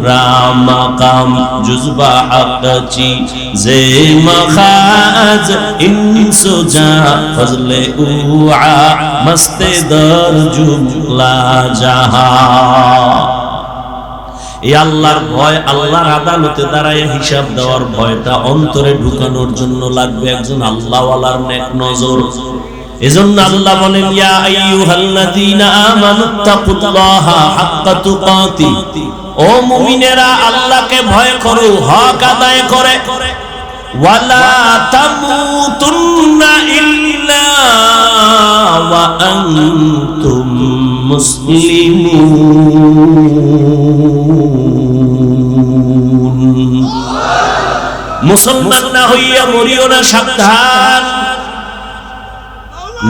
রামাকাম, জুজবা আকচি জে মখাজ ইনসুজা ফজলে উআ মস্তে দর জুমলা জাহা। এই আল্লাহর ভয়, আল্লাহর আদালতে দাঁড়ায় হিসাব দেওয়ার ভয়টা অন্তরে ঢুকানোর জন্য লাগবে একজন আল্লাহওয়ালার নেক নজর। এজন্য আল্লাহ বলেন, ইয়া আইয়ুহাল্লাযীনা আমানুত্তাকুল্লাহা হাক্কা তুকাতি, ও মুমিনেরা আল্লাহকে ভয় করো হক আদায় করে। ওয়ালা তামুতুন্না ইল্লা ওয়া আনতুম মুসলিমুন। মুসলমান না হইয়া মরিও না, সাবধান।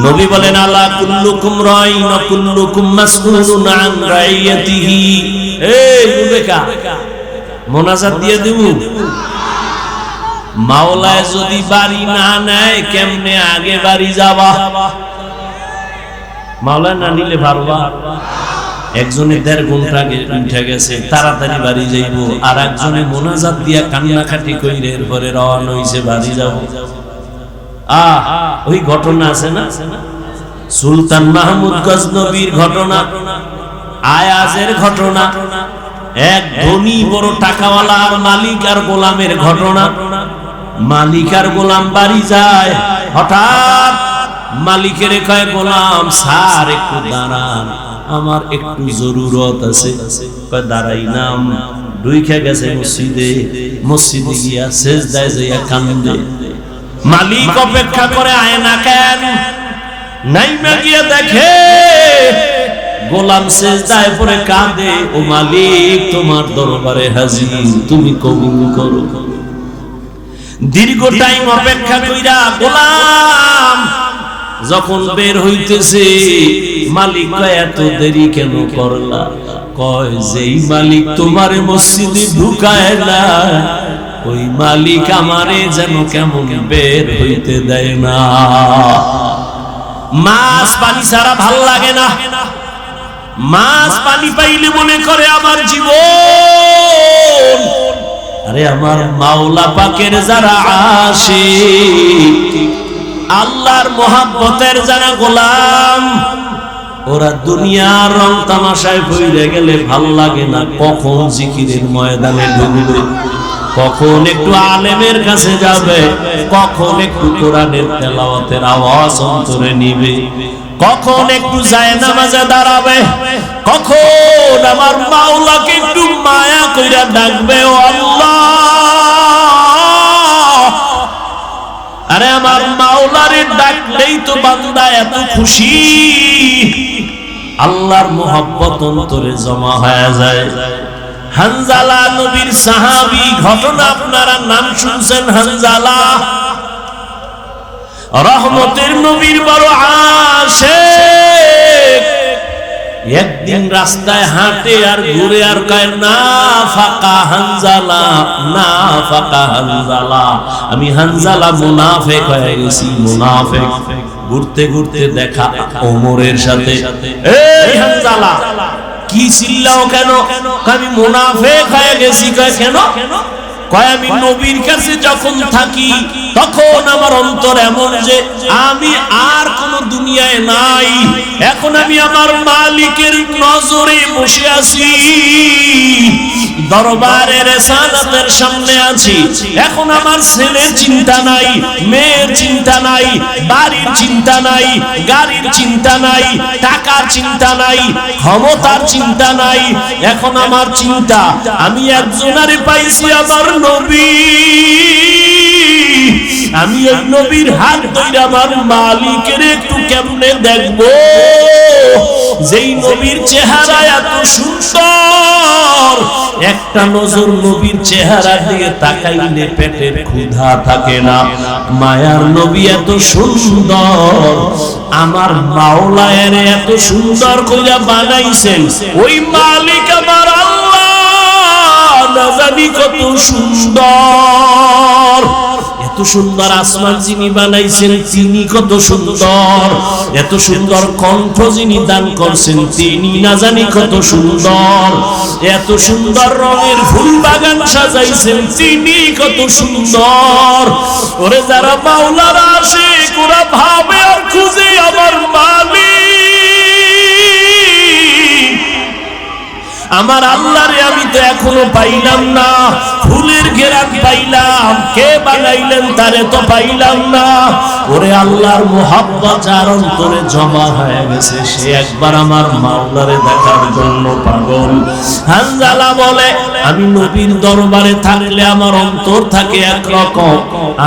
নবী বলেন, আলা কুল্লুকুম রাইন ওয়া কুল্লুকুম মাসউলুন আন রাইয়াতিহি। এই বুবেকা মোনাজাত দিয়ে দেব, মাওলায় যদি বাড়ি না নেয় কেমনে আগে বাড়ি যাবা? মাওলা না নিলে পারবা? একজনে 1.5 ঘন্টা আগে উঠে গেছে, তাড়াতাড়ি বাড়ি যাইব, আর একজনে মোনাজাত দিয়া কান্নাকাটি কইরে এরপরে রওনা হইছে বাড়ি যাব। ওই ঘটনা আছে না, সুলতান মাহমুদ গজনবীর ঘটনা, আয়াজের ঘটনা, এক ধনী বড় টাকাওয়ালা আর মালিক আর গোলামের ঘটনা। মালিক আর গোলাম বাড়ি যায়, হঠাৎ মালিকের কয়, গোলাম স্যার একটু দাঁড়ান, আমার একটু জরুরত আছে। কয় দাঁড়াই নাম। ঢুইকা গেছে মসজিদে, মসজিদে গিয়া সেজদায় যাইয়া কান্দে। মালিক অপেক্ষা করে, আয় না কেন? নাইমা গিয়া দেখে গোলাম সেজদায় পড়ে কাঁদে। ও মালিক, তোমার দরবারে হাজির, তুমি কবুল করো। দীর্ঘ টাইম অপেক্ষা কইরা গোলাম যখন বের হইতেছে, মালিক কয়, এত দেরি কেন করলা? কয়, যেই মালিক তোমারে মসজিদে ঢুকায় না, ওই মালিক আমারে যেন কেমন বের হইতে দেয় না। মাছ পানি ছাড়া ভাল লাগে না, মাছ পানি পাইলে মনে করে আমার জীবন। আরে আমার মাওলা পাকের যারা আশিক, আল্লাহর মোহাব্বতের যারা গোলাম, ওরা দুনিয়ার রং তামাশায় ভুলে গেলে ভাল লাগে না। কখন জিকিরের ময়দানে ঢুকবে, কখন একটু আলেমের কাছে যাবে, কখন একটু কোরআনের তেলাওয়াতের আওয়াজ অন্তরে নিবে, কখন একটু জায়নামাজে দাঁড়াবে, কখন আমার মাওলাকে একটু মায়া কইরা ডাকবে, ও আল্লাহ। আরে আমার মাওলারে ডাকলেই তো বান্দা এত খুশি, আল্লাহর মোহাব্বত অন্তরে জমা হয়ে যায়। হানজালা নবীর সাহাবী, ঘটনা আপনারা নাম শুনছেন। হানজালা রহমতের নবীর বড় আশিক। একদিন রাস্তায় হাঁটে আর ঘুরে আর কয়, না ফাকা হানজালা, না ফাকা হানজালা, আমি হানজালা মুনাফিক হয়ে গেছি, মুনাফিক। ঘুরতে ঘুরতে দেখা ওমরের সাথে। এই হানজালা, কি চিল্লাও কেন? আমি মুনাফিক হয়ে গেছি। কয় কেন? কয় আমি নবীর কাছে যখন থাকি তখন আমার অন্তর এমন যে আমি আর কোন দুনিয়ায় নাই, এখন আমি আমার মালিকের নজরে বসে আছি, দরবারের রেসালাতের সামনে আছি। এখন আমার ছেলের চিন্তা নাই, মেয়ের চিন্তা নাই, বাড়ির চিন্তা নাই, গাড়ির চিন্তা নাই, টাকার চিন্তা নাই, ক্ষমতার চিন্তা নাই। এখন আমার চিন্তা আমি একজনারে পাইছি, আমার নবী। আমি এই নবীর হাত ধরে আমার মালিকের একটু কেমনে দেখবো, যেই নবীর চেহারা এত সুন্দর, একটা নজর নবীর চেহারা দিকে তাকাইলে পেটের ক্ষুধা থাকে না। মায়ার নবী এত সুন্দর, আমার মাওলা এর এত সুন্দর কইরা বানাইছেন। ওই মালিক আমার আল্লাহ না জানি কত সুন্দর। এত সুন্দর আসমান যিনি বানাইছেন তিনি কত সুন্দর, এত সুন্দর কণ্ঠ যিনি দান করছেন তিনি না জানি কত সুন্দর, এত সুন্দর রঙের ফুল বাগান সাজাইছেন তিনি কত সুন্দর। ওরে যারা মাওলার আশিক ওরা ভাবে আর খুঁজে আমার মালিক, আমার আল্লাহরে আমি তো এখনো পাইলাম না। ফুলের ঘেরান পাইলাম, কে বানাইলেন তারে তো পাইলাম না। ওরে আল্লাহর মুহাব্বত যার অন্তরে জমা হয়ে গেছে সে একবার আমার মাওলারে দেখার জন্য পাগল। হানজালা বলে আমি নবীর দরবারে থাকলে আমার অন্তর থাকে একরকম,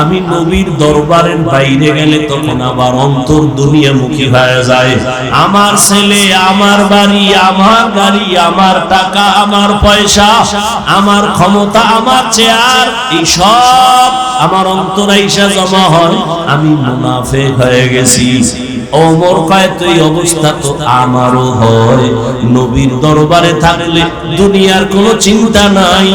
আমি নবীর দরবারের বাইরে গেলে তখন আবার অন্তর দুনিয়ামুখী হয়ে যায়। আমার ছেলে, আমার বাড়ি, আমার গাড়ি, আমার টাকা, আমার পয়সা, আমার ক্ষমতা, আমার চেয়ার, এই সব আমার অন্তরে এসে জমা হয়, আমি মুনাফিক হয়ে গেছি। ওমর কয় তো এই অবস্থা তো আমারও হয়। নবীর দরবারে থাকলে দুনিয়ার কোনো চিন্তা নাই,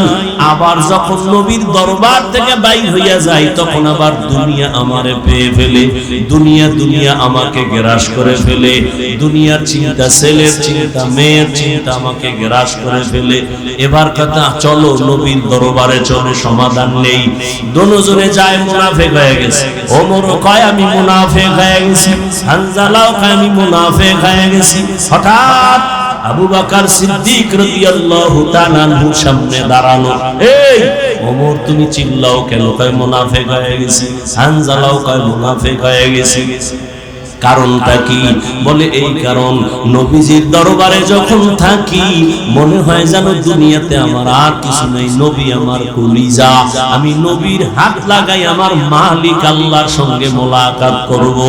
আবার যখন নবীর দরবার থেকে বাইর হইয়া যায় তখন আবার দুনিয়া আমারে পেয়ে ফেলে, দুনিয়া দুনিয়া আমাকে গ্রাস করে ফেলে, দুনিয়ার চিন্তা, ছেলের চিন্তা, মেয়ের চিন্তা আমাকে গ্রাস করে ফেলে। এবার কথা চলো নবীর দরবারে চলে, সমাধান নেই। দুজনে যায় মুনাফিক হয়ে গেছে। ওমরও কয় আমি মুনাফিক হয়ে গেছি, হানজালাও কয় আমি মুনাফিক হয়ে গেছি। হঠাৎ আবু বকর সিদ্দিক রাদিয়াল্লাহু তাআলা আনহুর সামনে দাঁড়ানো। এই ওমর তুমি চিল্লাও কেন? কয় মুনাফিক হয়ে গেছি। হানজালাও কয় মুনাফিক হয়ে গেছি। কারণটা কি? বলে এই কারণ নবীজির দরবারে যখন থাকি মনে হয় যেন দুনিয়াতে আমার আর কিছু নেই, নবী আমার কলিজা, আমি নবীর হাত লাগাই আমার মালিক আল্লাহর সঙ্গে মোলাকাত করব।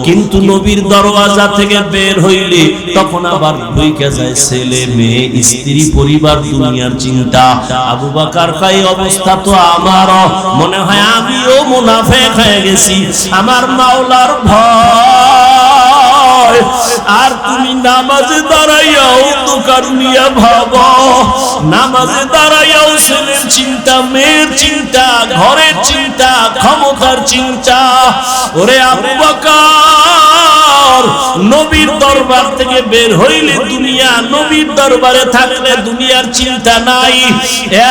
কিন্তু নবীর দরওয়াজা থেকে বের হইলে তখন আবার ঢুকে যায় ছেলে, মেয়ে, স্ত্রী, পরিবার, দুনিয়ার চিন্তা। আবু বকর কয় অবস্থা তো আমারও, মনে হয় আমিও মুনাফিক হয়ে গেছি। আমার মাওলার ভয়, আর তুমি নামাজে দাঁড়াইয়াও দোকান নিয়ে ভাবো, নামাজে দাঁড়াইয়াও ছেলের চিন্তা, মেয়ের চিন্তা, ঘরের চিন্তা, ক্ষমতার চিন্তা। ওরে আবু বকর, নবীর দরবার থেকে বের হইলে দুনিয়া, নবীর দরবারে থাকলে দুনিয়ার চিন্তা নাই।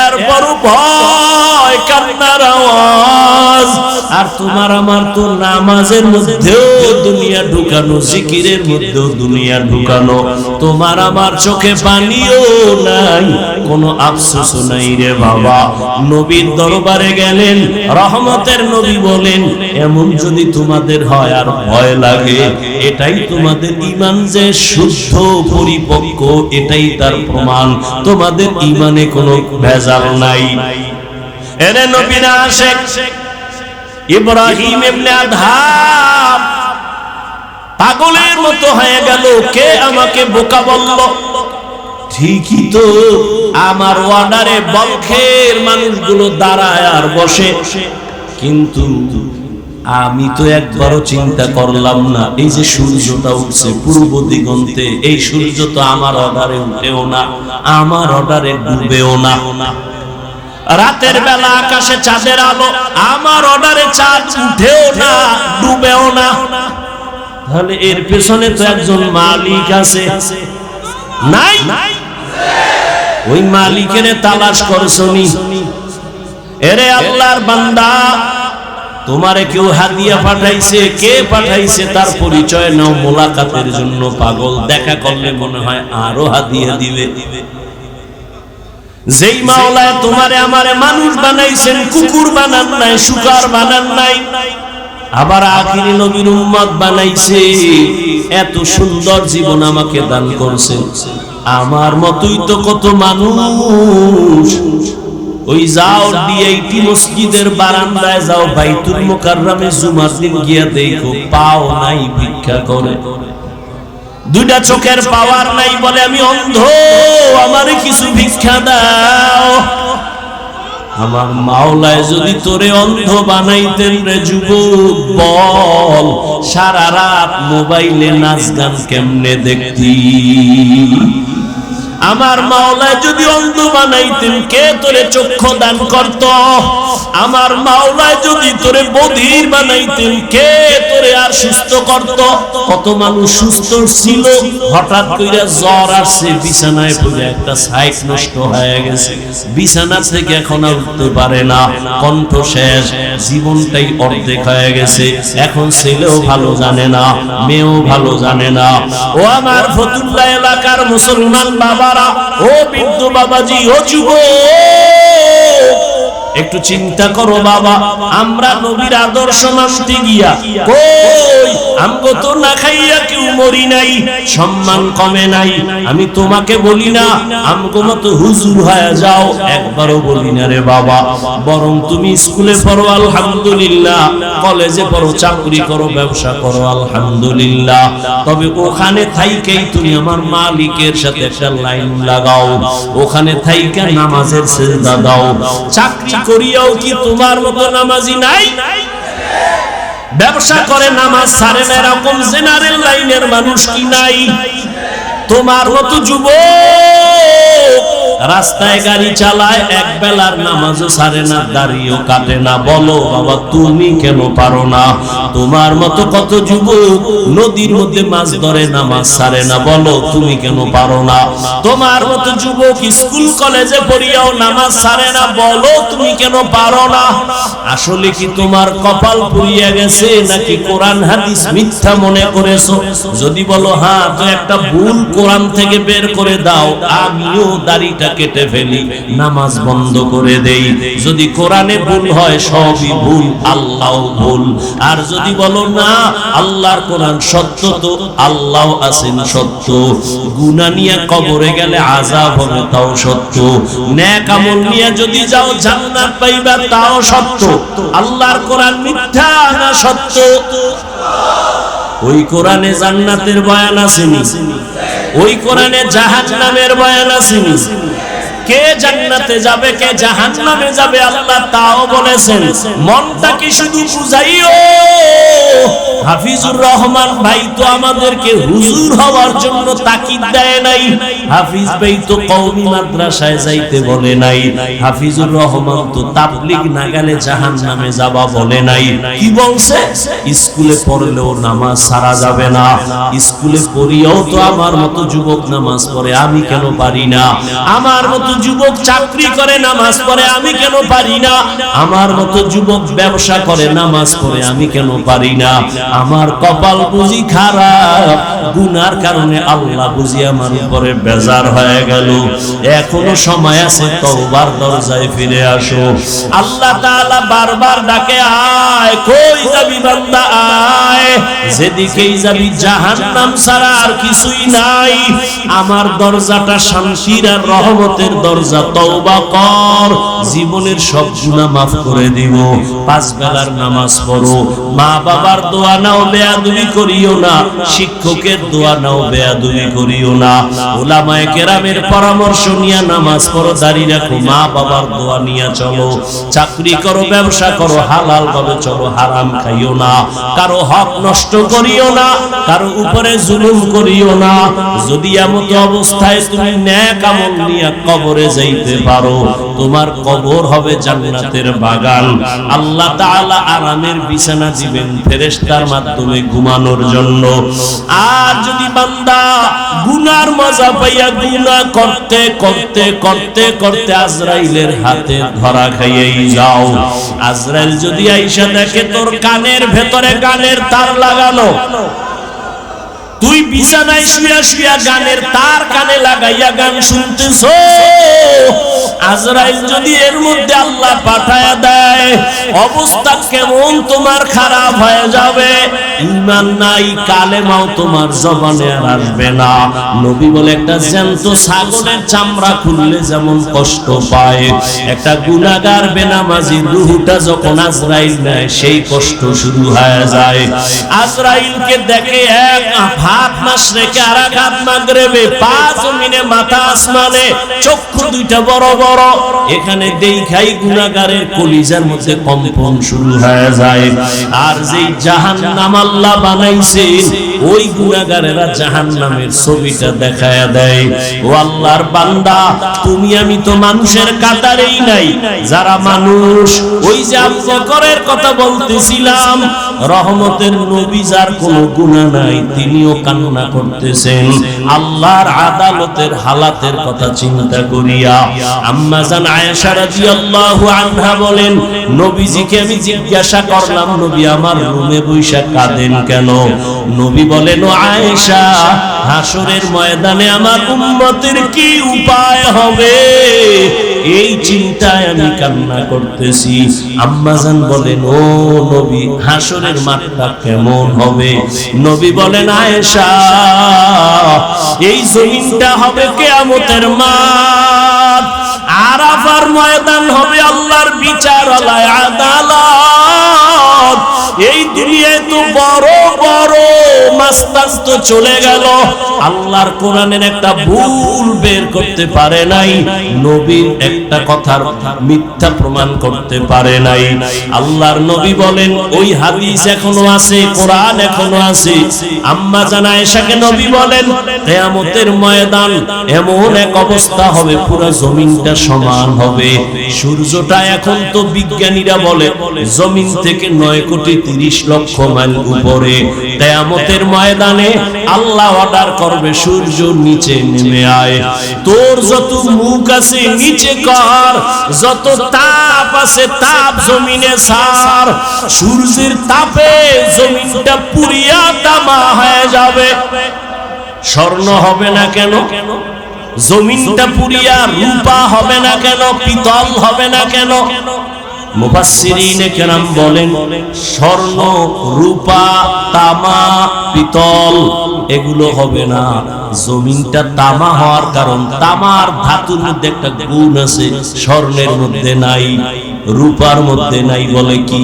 এরপর ভয়, কান্নার আওয়াজ। আর তোমার আমার তো নামাজের মধ্যেও দুনিয়া ঢুকানো, জিকিরের মধ্যেও দুনিয়া ঢুকানো। তোমার আমার চোখে পানিও নাই, কোনো আফসোসও নাই রে বাবা। নবীর দরবারে গেলেন, রহমতের নবী বলেন এমন যদি তোমাদের হয় আর ভয় লাগে, এটাই তোমাদের ঈমান যে শুদ্ধ পরিপক্ক, এটাই তার প্রমাণ। তোমাদের ঈমানে কোনো ভেজাল নাই। এরে নবীর আশিক ইব্রাহিম ইবনে আদহাম পাগলের মতো হয়ে গেল। কে আমাকে বোকা বলল? ঠিকই তো, আমার ওয়ার্ডারে বলখের মানুষগুলো দাঁড়ায় আর বসে, কিন্তু আমি তো একবারও চিন্তা করলাম না এই যে সূর্যটা উঠছে পূর্ব দিগন্তে, এই সূর্য তো আমার অর্ডারে উঠেও না, আমার অর্ডারে ডুবেও না। রাতের বেলা আকাশে চাঁদের আলো, আমার অর্ডারে চাঁদ উঠেও না, ডুবেও না। তাহলে এর পেছনে তো একজন মালিক আছে, নাই? ওই মালিকের তালাশ করছনি? এরে আল্লাহর বান্দা, তোমারে কেউ হাদিয়া পাঠাইছে, কে পাঠাইছে তার পরিচয় নাও, মোলাকাতের জন্য পাগল, দেখা করলে মনে হয় আরো হাদিয়া দিবে। যেই মাওলায় তোমারে আমারে মানুষ বানাইছেন, কুকুর বানান নাই, শুকর বানান নাই, আবার আখিরি নবীর উম্মত বানাইছে, এত সুন্দর জীবন আমাকে দান করছেন। আমার মতই তো কত মানুষ, ওই যাও ডিআইটি মসজিদের বারান্দায় যাও, বাইতুল মুকাররমে জুমার দিন গিয়া দেখো, পাও নাই, ভিক্ষা করে, দুইটা চোখের পাওয়ার নাই, বলে আমি অন্ধ, আমারে কিছু ভিক্ষা দাও। আমার মাওলায় যদি তোরে অন্ধ বানাইতেন রে যুবক, বল সারা রাত মোবাইলে নাচ গান কেমনে দেখতি? আমার মাওলায় যদি অন্ধ বানাইতেন, কে তোরে চক্ষু দান করত? আমার মাওলায় যদি তোরে বধির বানাইতেন, কে তোরে আর সুস্থ করত? কত মানুষ সুস্থ ছিল, হঠাৎ কইরা জ্বর আসছে, বিছানায় পড়ে একটা সাইট নষ্ট হয়ে গেছে, বিছানা থেকে এখন আর উঠতে পারে না, কণ্ঠ শেষ, জীবনটাই অর্ধেক হয়ে গেছে। এখন ছেলেও ভালো জানে না, মেয়েও ভালো জানে না। ও আমার ফতুল্লাহ এলাকার মুসলমান বাবা, ও বৃদ্ধ বাবাজি, ও যুবক, একটু চিন্তা করো বাবা, আমরা নবীর আদর্শ মানতে গিয়া কই আমগো তো না খাইয়া কেউ মরি নাই, সম্মান কমে নাই। আমি তোমাকে বলি না আমগো মতো হুজুর হয়ে যাও, একবারও বলি না রে বাবা, বরং তুমি স্কুলে পড়ো আলহামদুলিল্লাহ, কলেজে পড়ো, চাকরি করো, ব্যবসা করো আলহামদুলিল্লাহ, তবে ওখানে থাইকেই তুমি আমার মালিকের সাথে একটা লাইন লাগাও, ওখানে থাইকা নামাজের সিজদা দাও। চাকরি করিয়াও কি তোমার মতো নামাজি নাই? ব্যবসা করে নামাজ ছাড়ে না এরকম জেনারেল লাইনের মানুষ কি নাই? তোমার মতো যুবক রাস্তায় গাড়ি চালায়, এক বেলার নামাজও ছাড়ে না, দাড়িও কাটে না, বলো বাবা তুমি কেন পারো না? তোমার মতো কত যুবক নদীর মধ্যে মাছ ধরে, নামাজ ছাড়ে না, বলো তুমি কেন পারো না? তোমার মতো যুবক স্কুল কলেজে পড়িয়াও নামাজ ছাড়ে না, বলো তুমি কেন পারো না? আসলে কি তোমার কপাল পুড়িয়া গেছে, নাকি কোরআন হাদিস মিথ্যা মনে করেছো? যদি বলো হ্যাঁ, তো একটা ভুল কোরআন থেকে বের করে দাও, আমিও দাড়িটা কেটে ফেলি, নামাজ বন্ধ করে দেই। যদি কোরআনে ভুল হয় সবই ভুল, আল্লাহ ভুল। আর যদি বলো না আল্লাহর কোরআন সত্য, তো আল্লাহ আছেন সত্য, গুনাহ নিয়ে কবরে গেলে আযাব হবে তাও সত্য, নেক আমল নিয়ে যদি যাও জান্নাত পাইবা তাও সত্য। আল্লাহর কোরআন মিথ্যা না সত্য? ওই কোরআনে জান্নাতের বয়ান আসেনি, ওই কোরআনে জাহান্নামের বয়ান আসেনি। কে জান্নাতে যাবে, কে জাহান্নামে যাবে আল্লাহ তাও বলেছেন। মনটাকে শুধু বুঝাইও। হাফিজুর রহমান ভাই তো আমাদেরকে হুজুর হওয়ার জন্য তাকিদ দেয় নাই, হাফিজ ভাই তো কওমি মাদ্রাসায় যাইতে বলে নাই, হাফিজুর রহমান তো তাবলীগ না গেলে জাহান্নামে যাবা বলে নাই। কি বলছে? স্কুলে পড়লেও নামাজ ছাড়া যাবে না, স্কুলে পড়িয়াও তো আমার মতো যুবক নামাজ পড়ে, আমি কেন পারি না? আমার মতো যুবক চাকরি করে নামাজ পড়ে, আমি কেন পারি না? আমার মতো যুবক ব্যবসা করে নামাজ পড়ে, আমি কেন পারি না? আমার কপাল বুঝি খারাপ, গুনার কারণে আল্লাহ বুঝি আমার উপরে বেজার হয়ে গেল। এখনো সময় আছে, তওবার দরজায় ফিরে আসো। আল্লাহ তাআলা বারবার ডাকে, আয়, কই যাবি বান্দা আয়, যেদিকেই যাবি জাহান্নাম ছাড়া আর কিছুই নাই। আমার দরজাটা শান্তির আর রহমতের দরজা, তওবা কর, জীবনের সব গুনাহ maaf করে দিব। পাঁচ বেলার নামাজ পড়ো, মা বাবার দোয়া নাও, বেয়াদবি করিও না, শিক্ষকের দোয়া নাও, বেয়াদবি করিও না, উলামায়ে কেরামের পরামর্শ নিয়ে নামাজ পড়ো, দাঁড়িয়ে রাখো, মা বাবার দোয়া নিয়ে চলো, চাকরি করো, ব্যবসা করো, হালাল ভাবে চলো, হারাম খাইও না, কারো হক নষ্ট করিও না, কারো উপরে জুলুম করিও না। যদি এমন অবস্থায় তুমি নেক আমল নিয়ে কবরে যাইতে পারো, তোমার কবর হবে জান্নাতের বাগান। আল্লাহ তাআলা আরামের বিছানা দিবেন ফেরেশতার মাধ্যমে ঘুমানোর জন্য। আর যদি বান্দা গুনার মজা পাইয়া গুনাহ করতে করতে করতে করতে আজরাইলের হাতে ধরা খাইয়াই যাও, আজরাইল যদি আইসা দেখে তোর কানের ভেতরে গানের তার লাগানো, তুই বিছানায় শুয়া শুয়া গানের তার কানে লাগাইয়া গান শুনতেছো, আজরাইল যদি এর মধ্যে আল্লাহ পাঠায়া দেয়, অবস্থা কেমন তোমার খারাপ হয়ে যাবে। ঈমান নাই, কালেমাও তোমার জবানে আর আসবে না। নবী বলে একটা জ্যান্ত ছাগলের চামড়া খুললে যেমন কষ্ট পায়, একটা গুনাহগার বেনামাজি রূহটা যখন আজরাইল নেয় সেই কষ্ট শুরু হয়ে যায়। আজরাইলকে দেখে এক হাত মাশরিকে আর এক হাত মাগরিবে, পা জমিনে মাথা আসমানে, চক্ষু দুইটা বড় বড়। এখানে দেখাই গুনাহগারের কলিজার মধ্যে কম্পন শুরু হয়ে যায়। আর যেই জাহান্নাম আল্লাহ বানাইছেন, ওই গুনাহগারেরা জাহান্নামের ছবিটা দেখায়া দেয়। ও আল্লাহর বান্দা, তুমি আমি তো মানুষের কাতারেই নাই। যারা মানুষ, ওই যে আবু বকরের কথা বলতেছিলাম, রহমতের নবী যার কোনো গুনাহ নাই, তিনিও কান্না করতেছেন আল্লাহর আদালতের হালাতের কথা চিন্তা করিয়া। আম্মা জান আয়েশা রাদিয়াল্লাহু আনহা বলেন, নবীজিকে আমি জিজ্ঞাসা করলাম, নবী আমার রুমে বৈশা কাঁদেন কেন? নবী বলেন, ও আয়েশা, হাসরের ময়দানে আমার উম্মতের কি উপায় হবে, এই চিন্তায় আমি কান্না করতেছি। আম্মা জান বলেন, ও নবী, হাসরের মাঠটা কেমন হবে? নবী বলেন, আয়েশা, এই জমিনটা হবে কিয়ামতের মাঠ, আরাফার ময়দান হবে আল্লাহর বিচারালয়, আদালত। এই দুনিয়ায় তো বড় বড় মাস্তান তো চলে গেল, আল্লাহর কোরআনের একটা ভুল বের করতে পারে নাই, নবীর একটা কথার মিথ্যা প্রমাণ করতে পারে নাই। আল্লাহর নবী বলেন, ওই হাদিস এখনো আছে, কোরআন এখনো আছে। আম্মা জান আয়েশাকে নবী বলেন, কিয়ামতের ময়দান এমন এক অবস্থা হবে, পুরো জমিনটা সমান হবে। সূর্যটা এখন তো বিজ্ঞানীরা বলে জমিন থেকে 9,30,00,000 মাইল উপরে। কিয়ামতের ময়দানে আল্লাহ অর্ডার করবে, সূর্য নিচে নেমে আয়, তোর যত মুখ আছে নিচে কর, যত তাপ আছে তাপ জমিনে ছাড়। সূর্যের তাপে জমিনটা পুড়িয়া তামা হয়ে যাবে। স্বর্ণ হবে না কেন? জমিনটা পুড়িয়া রূপা হবে না কেন? পিতল হবে না কেন? মুফাসসিরিনে কেরাম বলেন, স্বর্ণ, রূপা, তামা, পিতল এগুলো হবে না। জমিনটা তামা হওয়ার কারণ, তামার ধাতুর মধ্যে একটা গুণ আছে, স্বর্ণের মধ্যে নাই, রূপার মধ্যে নাই। বলে কি?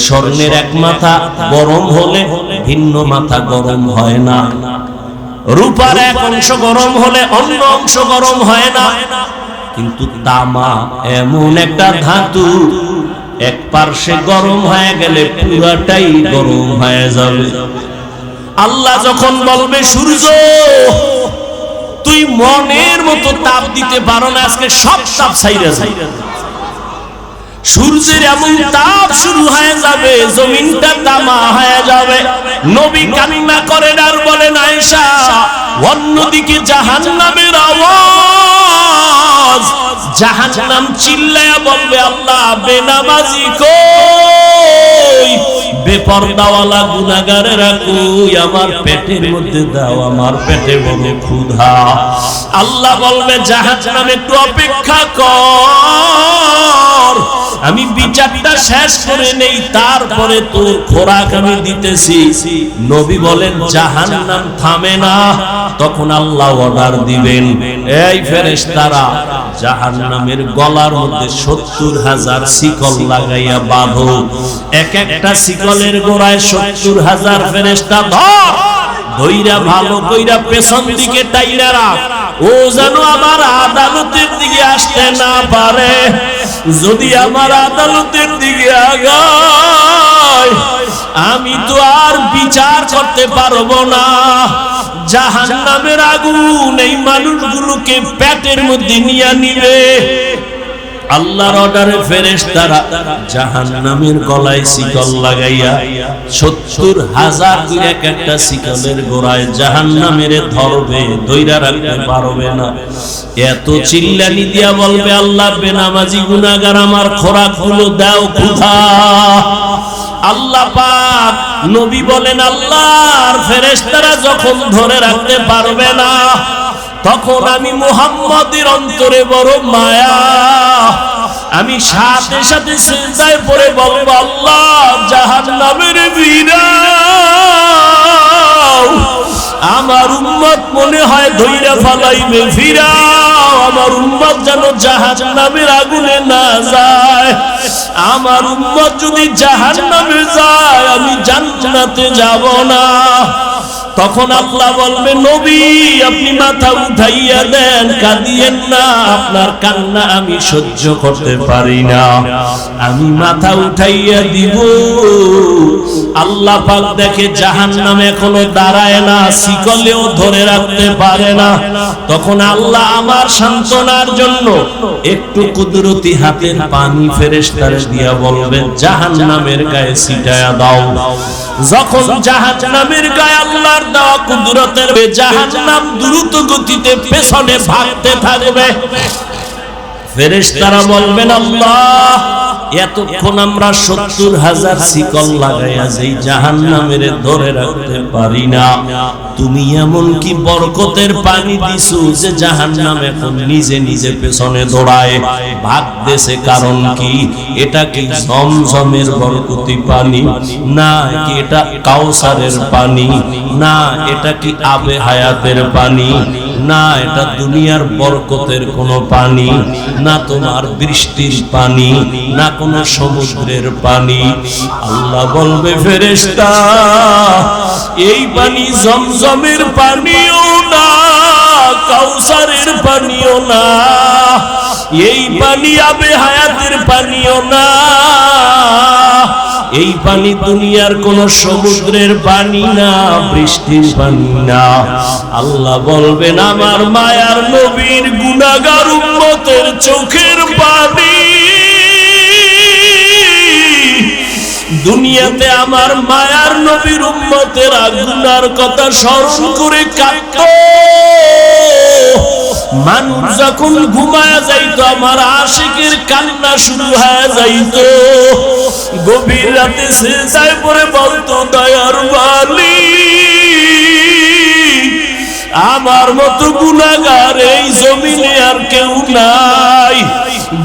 স্বর্ণের এক মাথা গরম হলে ভিন্ন মাথা গরম হয় না, রূপার এক অংশ গরম হলে অন্য অংশ গরম হয় না। কিন্তু তামা এমন একটা ধাতু, এক পার্শ্বে গরম হয়ে গেলে পুরাটাই গরম হয়ে যাবে। আল্লাহ যখন বলবে, সূর্য তুই মনের মতো তাপ দিতে পারো না, আজকে সব তাপ ছাইরা যায়, সূর্যের এমন তাপ শুরু হয়ে যাবে, জমিনটা তামা হয়ে যাবে। নবী কান্না করেন আর বলেন, আয়েশা, অন্যদিকে জাহান্নামের আওয়াজ, জাহান্নাম চিল্লায়া বলবে, আল্লাহ বেনামাজি কই, বেপরদাওয়ালা গুনাহগারেরা কই, আমার পেটের মধ্যে দাও, আমার পেটে বড় ক্ষুধা। আল্লাহ বলবে, জাহান্নাম একটু অপেক্ষা কর, আমি বিচারটা শেষ করে নেই, তারপরে তোর খোরাক আমি দিতেছি। নবী বলেন, জাহান্নাম থামে না, তখন আল্লাহ অর্ডার দিবেন, এই ফেরেশতারা জাহান্নামের গলার মধ্যে 70,000 শিকল লাগাইয়া বাঁধো, এক একটা শিকলের গোড়ায় 70,000 ফেরেশতা ধর, ধইরা ভালো কইরা পেছন দিকে টাইরা রাখ, ও যেন আমার আদালতের দিকে আসতে না পারে। যদি আমার আদালতের দিকে আগায় আমি তো আর বিচার করতে পারবো না। জাহান্নামের আগুন এই মানুষগুলোকে পেটের মধ্যে নিয়ে নিবে। আল্লাহর অর্ডারে ফেরেশতারা জাহান্নামের গলায় শিকল লাগাইয়া ৭০,০০০ করে একটা শিকলের গোড়ায় জাহান্নামের ধরবে, ধইরা রাখতে পারবে না। এত চিল্লানি দিয়া বলবে, আল্লাহ বেনামাজি গুনাহগার আমার খোরাকগুলো দাও কোথা। আল্লাহ পাক নবী বলেন, আল্লাহর ফেরেশতারা যখন ধরে রাখতে পারবে না তখন আমি মুহাম্মদের অন্তরে বড় মায়া, আমি সাথে সাথে সিজদায় পড়ে বলবো, আল্লাহ জাহান্নামের ফিরাও, আমার উম্মত মনে হয় ধইরা ফালাইবে, ফিরাও, আমার উম্মত যেন জাহান্নামের আগুনে না যায়। আমার উম্মত যদি জাহান্নামে যায় আমি জান্নাতে যাব না। তখন আল্লাহ বলবে, নবী আপনি মাথা উঠাইয়া দেন, কাঁদিয়েন না, আপনার কান্না আমি সহ্য করতে পারি না। আমি মাথা উঠাইয়া দিব। আল্লাহ পাক দেখে জাহান্নাম এখনো দাঁড়ায় না, শিকলেও ধরে রাখতে পারে না। তখন আল্লাহ আমার সান্ত্বনার জন্য একটু কুদরতি হাতের পানি ফেরেশতারে দিয়া বলবেন, জাহান্নামের গায়ে ছিটায়া দাও। যখন জাহান্নামের গায়ে আল্লাহর দেওয়া কুদরতের জাহান্নাম দ্রুত গতিতে পেছনে ভাগতে থাকবে, ফেরেশতারা বলবেন, আল্লাহ এতক্ষণ আমরা ৭০,০০০ শিকল লাগাইয়া যেই জাহান্নামের ধরে রাখতে পারি না, তুমি এমন কি বরকতের পানি দিছো যে জাহান্নাম এখন নিজে নিজে পেছনে দৌড়ায় ভাগতেছে, কারণ কি? এটা কি জমজমের বরকতি পানি না, কি এটা কাউসারের পানি না, এটা কি আবে হায়াতের পানি না, এটা দুনিয়ার বরকতের কোনো পানি না, তোমার বৃষ্টির পানি না, কোনো সমুদ্রের পানি। আল্লাহ বলবে, ফেরেশতা এই পানি জমজমের পানিও না, কাউসারের পানিও না, এই পানি আবে হায়াতের পানিও না, এই পানি দুনিয়ার কোন সমুদ্রের পানি না, বৃষ্টির পানি না। আল্লাহ বলবেন, আমার মায়ার নবীর গুনাহগার উম্মতের চোখের পানি দুনিয়াতে আমার মায়ার নবীর উম্মতের গুনার কথা স্মরণ করে কাঁদতো। মানুষ যখন ঘুমায়া যাইতো আমার আশিকের কান্না শুরু হয়ে যাইতো। গভীর রাতে সিজদায় পড়ে বলতো, দয়ার মালিক আমার মতো গুনাহগার এই জমিনে আর কেউ নাই।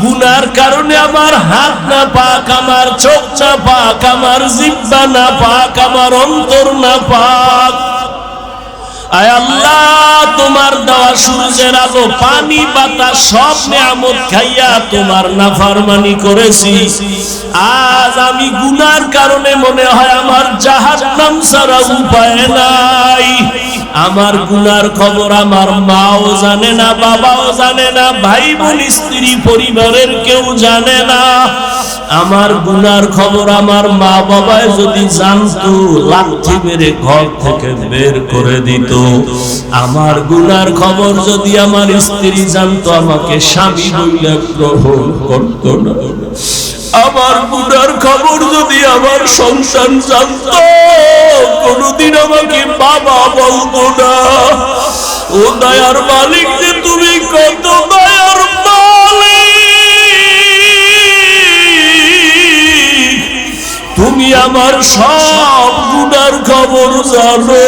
গুনার কারণে আমার হাত না পাক, আমার চোখ না পাক, আমার জিহ্বা না পাক, আমার অন্তর না পাক। আয় আল্লাহ, তোমার দেওয়া সূর্যের আলো, পানি, বাতাস সব নিয়ামত খাইয়া তোমার নাফরমানি করেছি। আজ আমি গুনার কারণে মনে হয় আমার জাহান্নাম ছাড়া উপায় নাই। আমার গুনার খবর আমার মাও জানে না, বাবাও জানে না, ভাই বোন স্ত্রী পরিবারের কেউ জানে না। আমার গুনার খবর আমার মা বাবায় যদি জানতো লাঠি মেরে ঘর থেকে বের করে দিত। আমার গুনার খবর যদি আমার স্ত্রী জানতো আমাকে স্বামী বলে গ্রহণ করতো না। আমার গুনার খবর যদি আমার সন্তান জানতো কোনদিন আমাকে বাবা বলতো না। ও দয়ার মালিক যে তুমি কত দয়ার মালিক, তুমি আমার সব গুনার খবর জানো।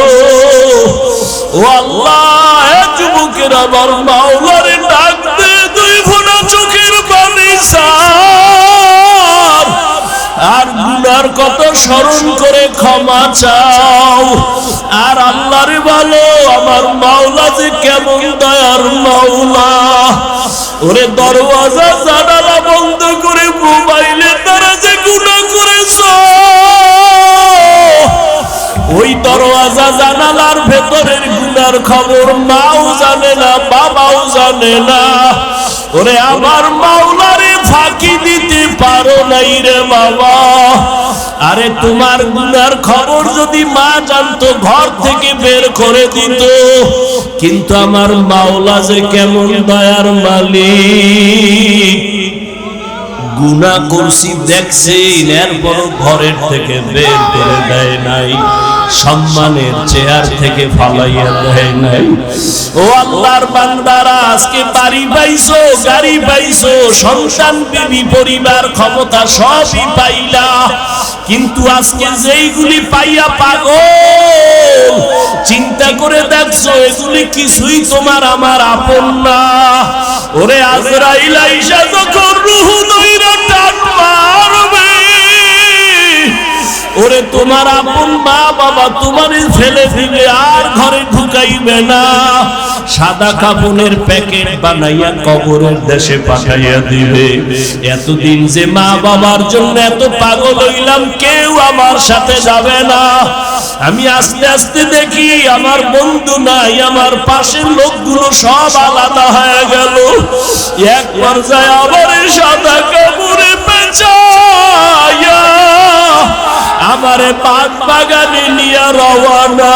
ও আল্লাহ, যুবকের আমার মাওলারে ডাক দে, দুই ফোঁটা চোখের পানি ছাড়, আর গুনার কত স্মরণ করে ক্ষমা চাও। আর আল্লাহরে বলো, আমার মাওলা যে কেমন দয়ার মাওলা। ওরে দরওয়াজা জানালা বন্ধ করে মোবাইলে তারা যে গুনাহ করেছো, ওই দরওয়াজা জানালার ভেতরের গুনার খবর মাও জানে না, বাবাও জানে না। ওরে আমার মাওলারে ফাঁকি দিতে পারো নাই রে বাবা। আরে তোমার গুনার খবর যদি মা জানতো ঘর থেকে বের করে দিত। কিন্তু আমার মাওলা যে কেমন দয়ার মালিক, গুনাহ করছি দেখছেন, এরপর ঘরের থেকে বের করে দেয় নাই, সম্মানের চেয়ার থেকে ফালাইয়া দেয় নাই। ও আল্লাহর বান্দারা, আজকে বাড়ি পাইছো, গাড়ি পাইছো, সন্তান, বিবি, পরিবার, ক্ষমতা সবই পাইলা, কিন্তু আজকে যেইগুলি পাইয়া পাগল, চিন্তা করে দেখছো এগুলি কিছুই তোমার আমার আপন না। ওরে আজরাইল আইসা যখন রূহ দইরা টান মারবে, ওরে তোমার আপন মা বাবা তোমারে ফেলে দিবে, আর ঘরে ঢুকাইবে না। সাদা কাপড়ের প্যাকেট বানাইয়া কবরের দেশে পাঠাইয়া দিবে। এতদিন যে মা বাবার জন্য এত পাগল হইলাম, কেউ আমার সাথে যাবে না। আমি আস্তে আস্তে দেখি আমার বন্ধু নাই, আমার পাশের লোকগুলো সব আলাদা হয়ে গেল। এক পর্যায়ে আবার সাদা কাপড়ে পেঁচাইয়া আমারে পাক বাগানে নিয়ে রওয়ানা।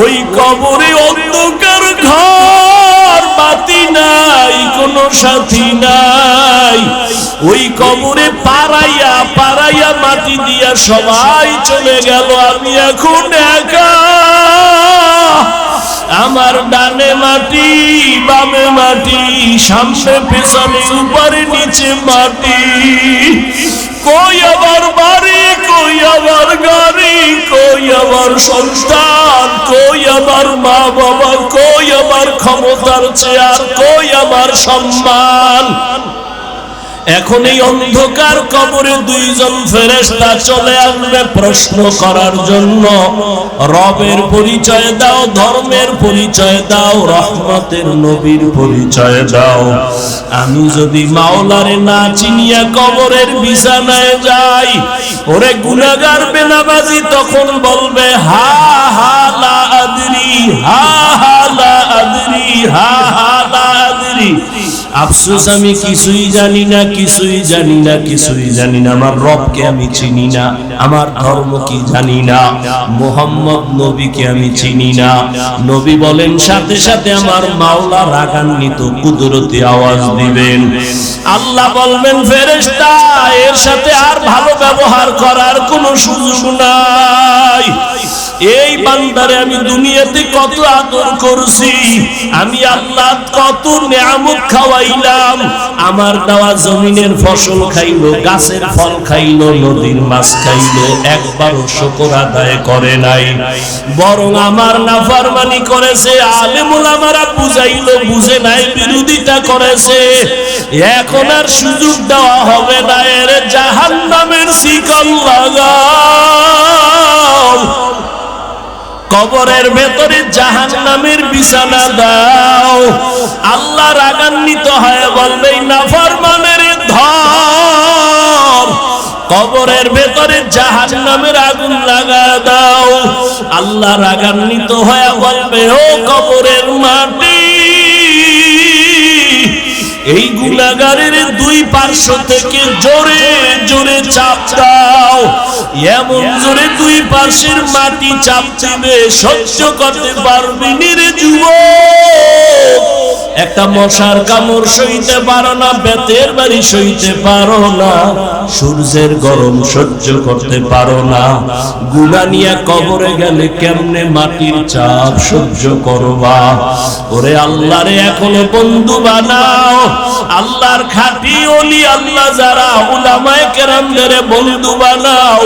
ওই কবরে অন্ধকার ঘর, বাতি নাই, কোনো সাথী নাই। ওই কবরে পাড়াইয়া পাড়াইয়া মাটি দিয়া সবাই চলে গেল, আমি এখন একা। আমার ডানে মাটি, বামে মাটি, সামনে পেছনে উপরে নিচে মাটি। কই আমার বাড়ি, কই আমার গাড়ি, কই আমার সন্তান, কই আমার মা বাবা, কই আমার ক্ষমতার চেয়ার, কই আমার সম্মান। এখন এই অন্ধকার কবরে দুইজন ফেরেশতা চলে আসবে প্রশ্ন করার জন্য। রবের পরিচয় দাও, ধর্মের পরিচয় দাও, রহমতের নবীর পরিচয় দাও। আমি যদি মাওলারে না চিনিয়া কবরের বিছানায় যাই, ওরে গুনাহগার বেনামাজি তখন বলবে হা হা লা আদরি, হা হা লা আদরি, হা হা লা আদরি। আফসোস, আমি কিছুই জানি না, কিছুই জানি না, কিছুই জানি না। আমার রবকে আমি চিনি না, আমার ধর্ম কি জানি না, মুহাম্মদ নবীকে আমি চিনি না। নবী বলেন সাথে সাথে আমার মাওলা রাগান্বিত কুদরতি আওয়াজ দিবেন। আল্লাহ বলবেন ফেরেশতা, এর সাথে আর ভালো ব্যবহার করার কোনো সুযোগ নাই। এই বান্দারে আমি দুনিয়াতে কত আদর করছি, আমি আল্লাহ কত নিয়ামত খাওয়াইলাম। আমার দেওয়া জমিনের ফসল খাইলো, গাছের ফল খাইলো, নদীর মাছ খাইলো, একবারও শুকর আদায় করে নাই, বরং আমার নাফরমানি করেছে। আলেম ওলামারা বুঝাইলো, বুঝে নাই, বিরোধিতা করেছে। এখন আর সুযোগ দেওয়া হবে না, এর জাহান্নামের শিকল লাগাও, কবরের ভেতরে জাহান্নামের বিছানা দাও। আল্লাহ রাগান্বিত হয়ে বলবে নাফরমানের ধর, কবরের ভেতরে জাহান্নামের আগুন লাগা দাও। আল্লাহ রাগান্বিত হয়ে বলবে ও কবরের মাটি, এই গুনাহগারের দুই পার্শ্ব থেকে জোরে জোরে চাপ দাও। এমন জোরে দুই পার্শ্বের মাটি চাপ দিবে, সহ্য করতে পারবি রে যুবক। একটা মশার কামড় সইতে পারো না, বেতের বাড়ি সইতে পারো না, সূর্যের গরম সহ্য করতে পারো না। গুনাহ নিয়ে কবরে গেলে কেমনে মাটির চাপ সহ্য করবা? ওরে আল্লাহরে এখনো বন্ধু বানাও। আল্লাহর খাঁটি ওলি আল্লাহ যারা, উলামায়ে কেরামদের বন্ধু বানাও।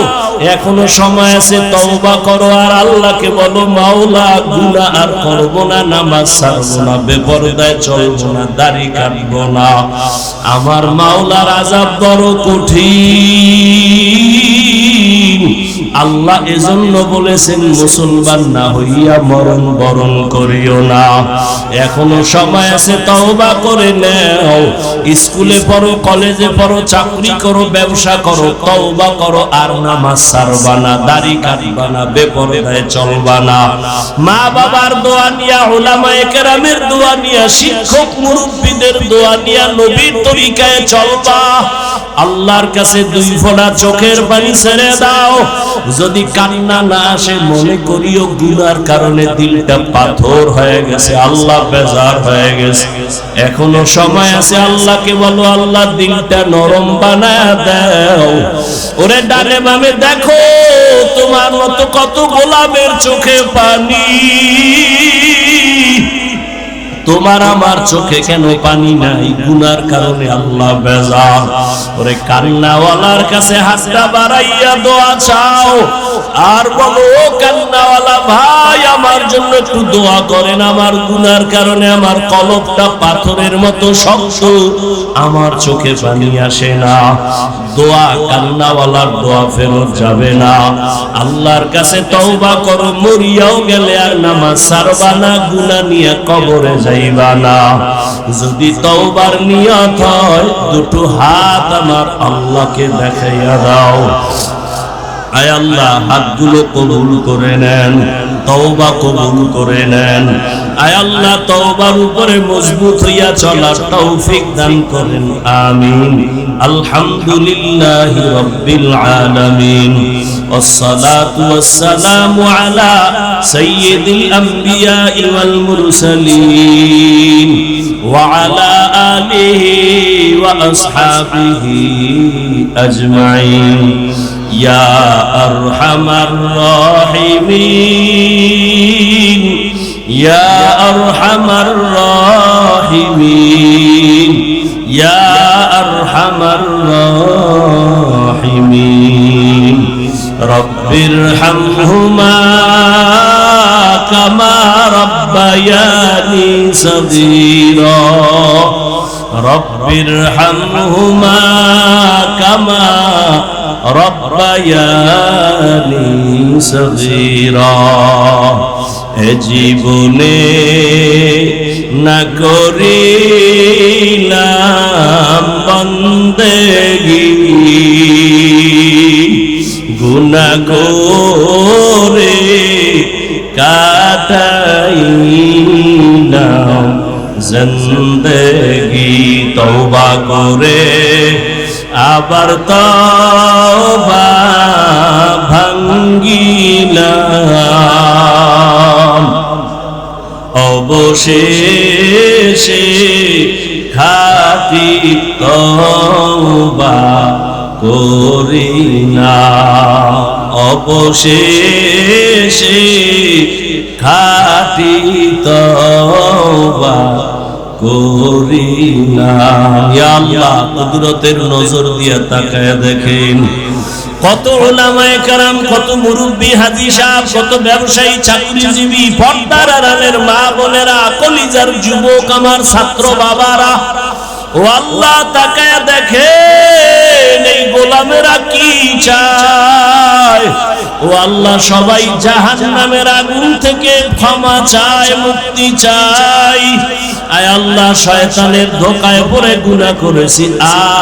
এখনো সময় আছে, তওবা করো আর আল্লাহকে বলো মাওলা গুনাহ আর করব না, নামাজ ছাড়বো না, বেপরদায় চলবো না, দাড়ি কাটবো না। আমার মাওলার আযাব বড় কঠিন, আল্লাহ এজন্য বলেছেন মুসলমান না হইয়া মরণ বরণ করিও না। এখনো সময় আছে, তওবা করে নাও। স্কুলে পড়ো, কলেজে পড়ো, চাকরি করো, ব্যবসা করো, তওবা করো। আর নামাজ ছাড়বা না, দাড়ি কাটবা না, বেপরদায় চলবা না। মা বাবার দোয়া নিয়া, উলামায়ে কেরামের দোয়া নিয়া, শিক্ষক মুরব্বিদের দোয়া নিয়া নবীর তরিকায় চলবা। আল্লাহর কাছে দুই ফোঁটা চোখের পানি ছেড়ে দাও। যদি কান্না না আসে, মনে করিও গুনার কারণে দিলটা পাথর হয়ে গেছে, আল্লাহ বেজার হয়ে গেছে। এখনো সময় আছে, আল্লাহকে বলো আল্লাহ দিলটা নরম বানায় দাও। ওরে ডানে বামে দেখো, তোমার মতো কত গোলামের চোখে পানি, তোমার আমার চোখে কেন পানি নাই? গুনার কারণে আল্লাহ বেজার। ওরে কান্নাওয়ালার কাছে হাতটা বাড়াইয়া দোয়া চাও, আর বলো ও কান্নাওয়ালা ভাই, আমার জন্য একটু দোয়া করেন। আমার গুনার কারণে আমার কলবটা পাথরের মতো শক্ত, আমার চোখে পানি আসে না। দোয়া, কান্নাওয়ালার দোয়া ফেরত যাবে না। আল্লাহর কাছে তওবা করো, মরিয়াও গেলে আর নামাজ ছাড়বা না, গুনাহ নিয়ে কবরে যাইবা না। যদি তওবার নিয়ত হয়, দুটো হাত আমার আল্লাহকে দেখাইয়া দাও। আয় আল্লাহ, হাতগুলো কবুল করে নেন, তওবা কবুল করে নেন। আয় আল্লাহ, তওবার উপরে মজবুত হইয়া চলার তৌফিক দান করেন, আমিন। আলহামদুলিল্লাহি রাব্বিল আলামিন, والصلاة والسلام على سيد الأنبياء والمرسلين وعلى آله وأصحابه أجمعين يا أرحم الراحمين يا أرحم الراحمين يا أرحم الراحمين رب ارحمهما كما ربياني صغيرا رب ارحمهما كما ربياني صغيرا এ জীবনে না করিলাম বন্দেগী, গুনাহ করে কাটাইলাম জিন্দেগি। তওবা করে আবার তওবা ভাঙ্গিলাম, অবশেষে খাঁটি তওবা করি না, অবশেষে খাঁটি তওবা করি না। ইয়া আল্লাহ, কুদরতের নজর দিয়া তাকায় দেখেন, কত উলামায়ে কেরাম, কত মুরব্বি হাজী সাহেব, কত ব্যবসায়ী, চাকরিজীবী, পর্দার আড়ালের মা বোনেরা, কলিজার যুবক, আমার ছাত্র বাবারা, ও আল্লাহ তাকায় দেখেন এই গোলামেরা কি চায়। ও আল্লাহ, সবাই জাহান্নামের আগুন থেকে ক্ষমা চায়, মুক্তি চায়। আয় আল্লাহ, শয়তানের ধোঁকায় পড়ে গুনাহ করেছি,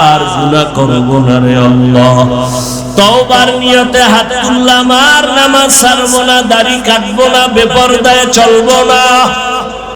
আর গুনাহ করব না রে আল্লাহ। তওবার নিয়তে হাত তুললাম, আর নামাজ ছাড়বো না, দাড়ি কাটবো না, বেপরদায় চলবো না।